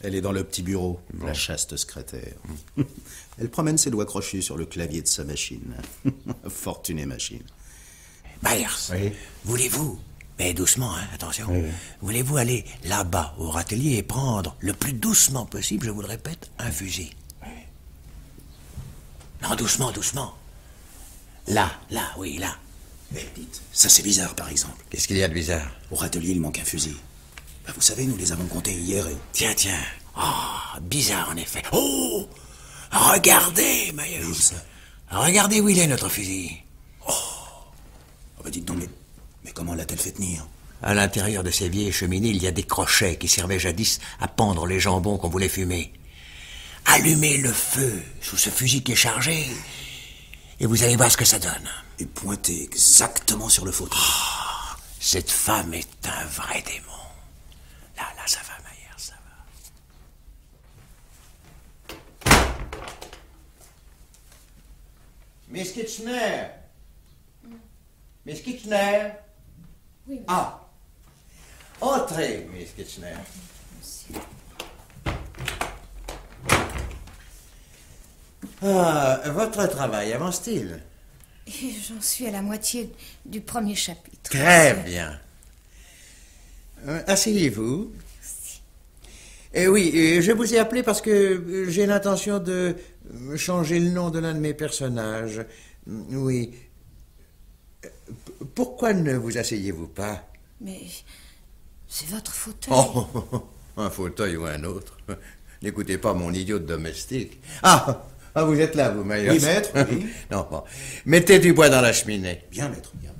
Elle est dans le petit bureau, la chaste secrétaire. Elle promène ses doigts crochus sur le clavier de sa machine. Fortunée machine. Myers, oui. Voulez-vous, mais doucement, hein, attention, oui. Voulez-vous aller là-bas au râtelier et prendre, le plus doucement possible, je vous le répète, un fusil? Oui. Non, doucement. Là, oui, là. Mais dites, ça c'est bizarre par exemple. Qu'est-ce qu'il y a de bizarre? Au râtelier, il manque un fusil. Ben, vous savez, nous les avons comptés hier et... Tiens. Oh, bizarre en effet. Oh, regardez, Myers. Oui, ça. Regardez où il est, notre fusil. Oh, ben dites donc, mais comment l'a-t-elle fait tenir? À l'intérieur de ces vieilles cheminées, il y a des crochets qui servaient jadis à pendre les jambons qu'on voulait fumer. Allumez le feu sous ce fusil qui est chargé, Et vous allez voir ce que ça donne. Et pointez exactement sur le fauteuil. Oh, cette femme est un vrai démon. Là, ça va, Mayer, ça va. Miss Kitchener. Miss Kitchener. Oui. Ah. Entrez, Miss Kitchener. Ah, votre travail avance-t-il? J'en suis à la moitié du premier chapitre. Très bien. Asseyez-vous. Oui, je vous ai appelé parce que j'ai l'intention de changer le nom de l'un de mes personnages. Oui. Pourquoi ne vous asseyez-vous pas? Mais c'est votre fauteuil. Oh, un fauteuil ou un autre. N'écoutez pas mon idiot de domestique. Ah, vous êtes là, vous, Mayer. Oui, maître, oui. Non, bon. Mettez du bois dans la cheminée. Bien, maître, bien.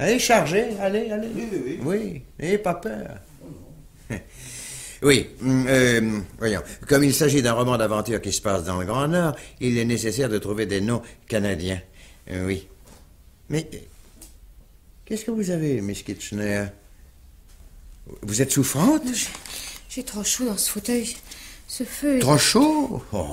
Allez, chargez, allez. Oui, n'ayez pas peur. Oui, voyons. Comme il s'agit d'un roman d'aventure qui se passe dans le Grand Nord, il est nécessaire de trouver des noms canadiens. Oui. Mais qu'est-ce que vous avez, Miss Kitchener? Vous êtes souffrante? J'ai trop chaud dans ce fauteuil. Ce feu est... Trop chaud? Oh,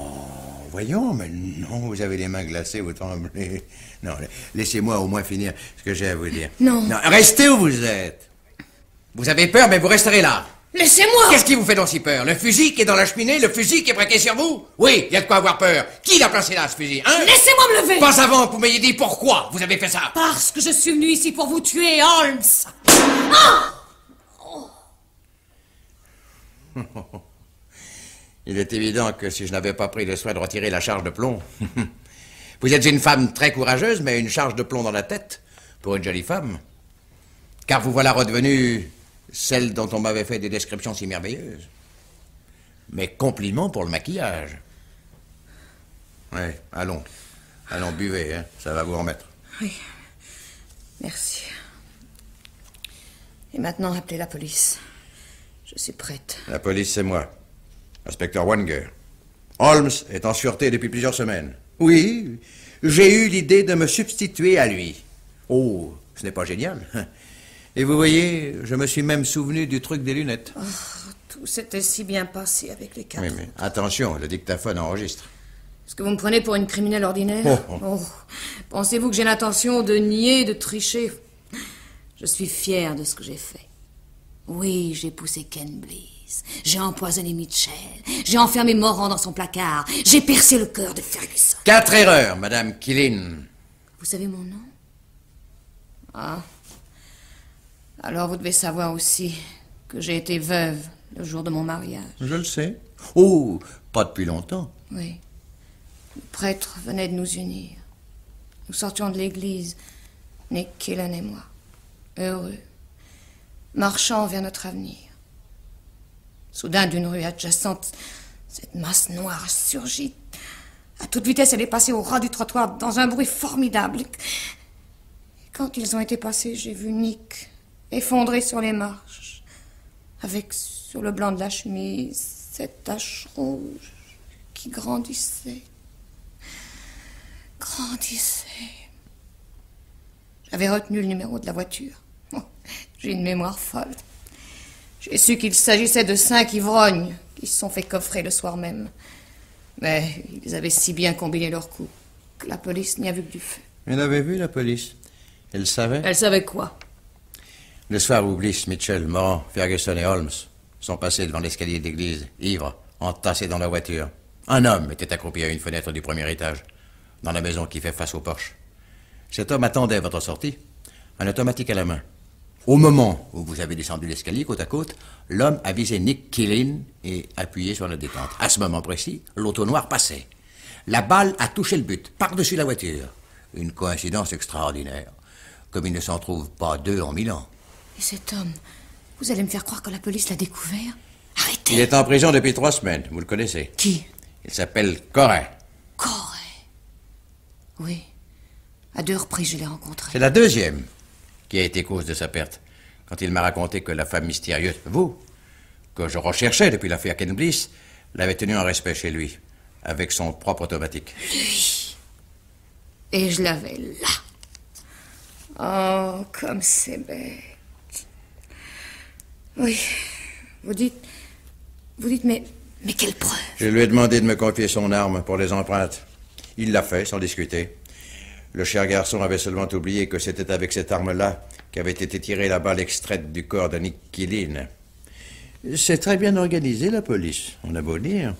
voyons, mais non, vous avez les mains glacées, vous tremblez. Non, laissez-moi au moins finir ce que j'ai à vous dire. Non. Restez où vous êtes. Vous avez peur, mais vous resterez là. Laissez-moi! Qu'est-ce qui vous fait donc si peur? Le fusil qui est dans la cheminée, le fusil qui est braqué sur vous? Oui, il y a de quoi avoir peur. Qui l'a placé là, ce fusil, hein? Laissez-moi me lever! Pas avant que vous m'ayez dit pourquoi vous avez fait ça. Parce que je suis venu ici pour vous tuer, Holmes! Ah! Il est évident que si je n'avais pas pris le soin de retirer la charge de plomb... Vous êtes une femme très courageuse, mais une charge de plomb dans la tête, pour une jolie femme. Car vous voilà redevenue celle dont on m'avait fait des descriptions si merveilleuses. Mes compliments pour le maquillage. Oui, allons, buvez, hein, ça va vous remettre. Oui, merci. Et maintenant, appelez la police. Je suis prête. La police, c'est moi, inspecteur Wenger. Holmes est en sûreté depuis plusieurs semaines. Oui, j'ai eu l'idée de me substituer à lui. Oh, ce n'est pas génial. Et vous voyez, je me suis même souvenu du truc des lunettes. Oh, tout s'était si bien passé avec les quatre. Oui, mais attention, le dictaphone enregistre. Est-ce que vous me prenez pour une criminelle ordinaire? Oh. Pensez-vous que j'ai l'intention de nier, de tricher? Je suis fière de ce que j'ai fait. Oui, j'ai poussé Ken Bliss. J'ai empoisonné Mitchell. J'ai enfermé Moran dans son placard. J'ai percé le cœur de Ferguson. 4 erreurs, Madame Killin. Vous savez mon nom? Ah. Alors vous devez savoir aussi que j'ai été veuve le jour de mon mariage. Je le sais. Oh, pas depuis longtemps. Oui. Le prêtre venait de nous unir. Nous sortions de l'église, Nick Killen et moi. Heureux. Marchant vers notre avenir. Soudain, d'une rue adjacente, cette masse noire surgit. À toute vitesse, elle est passée au ras du trottoir dans un bruit formidable. Et quand ils ont été passés, j'ai vu Nick effondré sur les marches, avec sur le blanc de la chemise cette tache rouge qui grandissait. J'avais retenu le numéro de la voiture. J'ai une mémoire folle. J'ai su qu'il s'agissait de 5 ivrognes qui se sont fait coffrer le soir même. Mais ils avaient si bien combiné leurs coups que la police n'y a vu que du feu. Elle avait vu, la police. Elle savait. Elle savait quoi? Le soir où Bliss, Mitchell, Moran, Ferguson et Holmes sont passés devant l'escalier d'église, ivres, entassés dans la voiture. Un homme était accroupi à une fenêtre du premier étage, dans la maison qui fait face au porche. Cet homme attendait votre sortie, un automatique à la main. Au moment où vous avez descendu l'escalier côte à côte, l'homme a visé Nick Killin et appuyé sur la détente. À ce moment précis, l'auto noir passait. La balle a touché le but, par-dessus la voiture. Une coïncidence extraordinaire, comme il ne s'en trouve pas 2 en 1000 ans. Et cet homme, vous allez me faire croire que la police l'a découvert? Arrêtez! Il est en prison depuis 3 semaines, vous le connaissez. Qui? Il s'appelle Corrin. Corrin? Oui. À 2 reprises, je l'ai rencontré. C'est la 2e qui a été cause de sa perte. Quand il m'a raconté que la femme mystérieuse, vous, que je recherchais depuis l'affaire Ken Bliss, l'avait tenu en respect chez lui. avec son propre automatique. Lui. Et je l'avais là. Oh, comme c'est bête. Oui, vous dites, mais quelle preuve? Je lui ai demandé de me confier son arme pour les empreintes. Il l'a fait, sans discuter. Le cher garçon avait seulement oublié que c'était avec cette arme-là qu'avait été tirée la balle extraite du corps de Nick Quillen. C'est très bien organisé, la police, on a beau dire.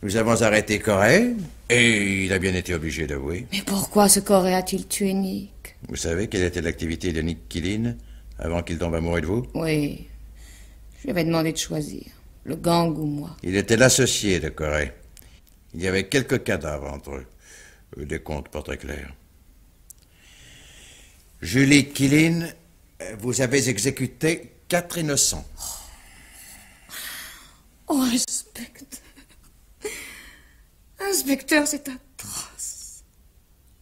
Nous avons arrêté Corey, et il a bien été obligé d'avouer. Mais pourquoi ce Corey a-t-il tué Nick? Vous savez quelle était l'activité de Nick Quillen avant qu'il tombe amoureux de vous? Oui. Je lui avais demandé de choisir, le gang ou moi. Il était l'associé de Corey. Il y avait quelques cadavres entre eux. Des comptes pas très clairs. Julie Quillen, vous avez exécuté 4 innocents. Oh, inspecteur. Inspecteur, c'est atroce.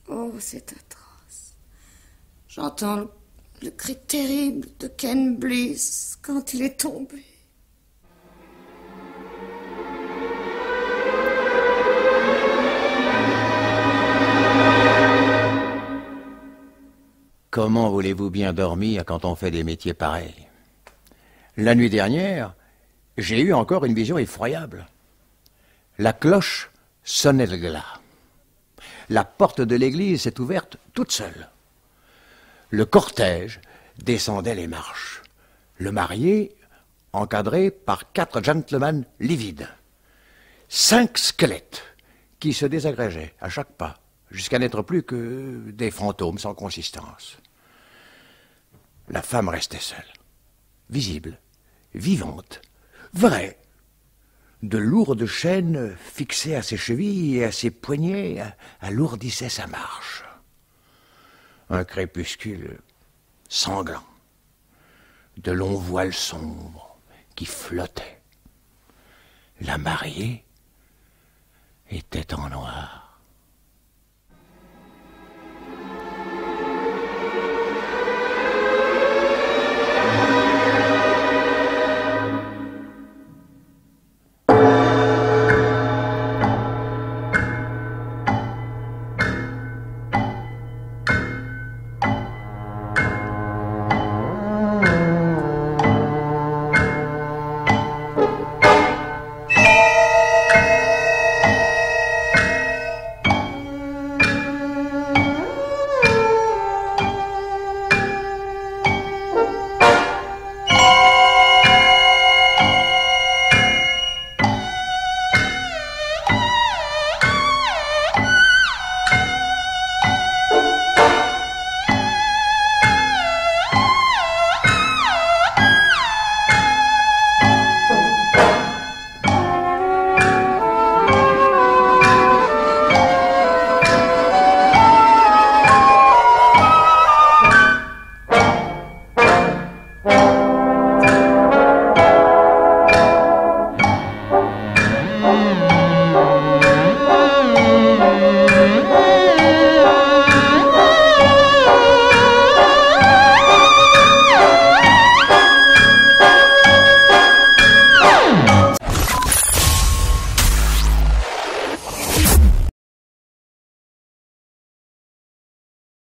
Oh, c'est atroce. J'entends le cri terrible de Ken Bliss quand il est tombé. Comment voulez-vous bien dormir quand on fait des métiers pareils? La nuit dernière, j'ai eu encore une vision effroyable. La cloche sonnait le glas. La porte de l'église s'est ouverte toute seule. Le cortège descendait les marches. Le marié, encadré par 4 gentlemen livides. 5 squelettes qui se désagrégeaient à chaque pas, jusqu'à n'être plus que des fantômes sans consistance. La femme restait seule, visible, vivante, vraie. De lourdes chaînes fixées à ses chevilles et à ses poignets alourdissaient sa marche. Un crépuscule sanglant, de longs voiles sombres qui flottaient. La mariée était en noir.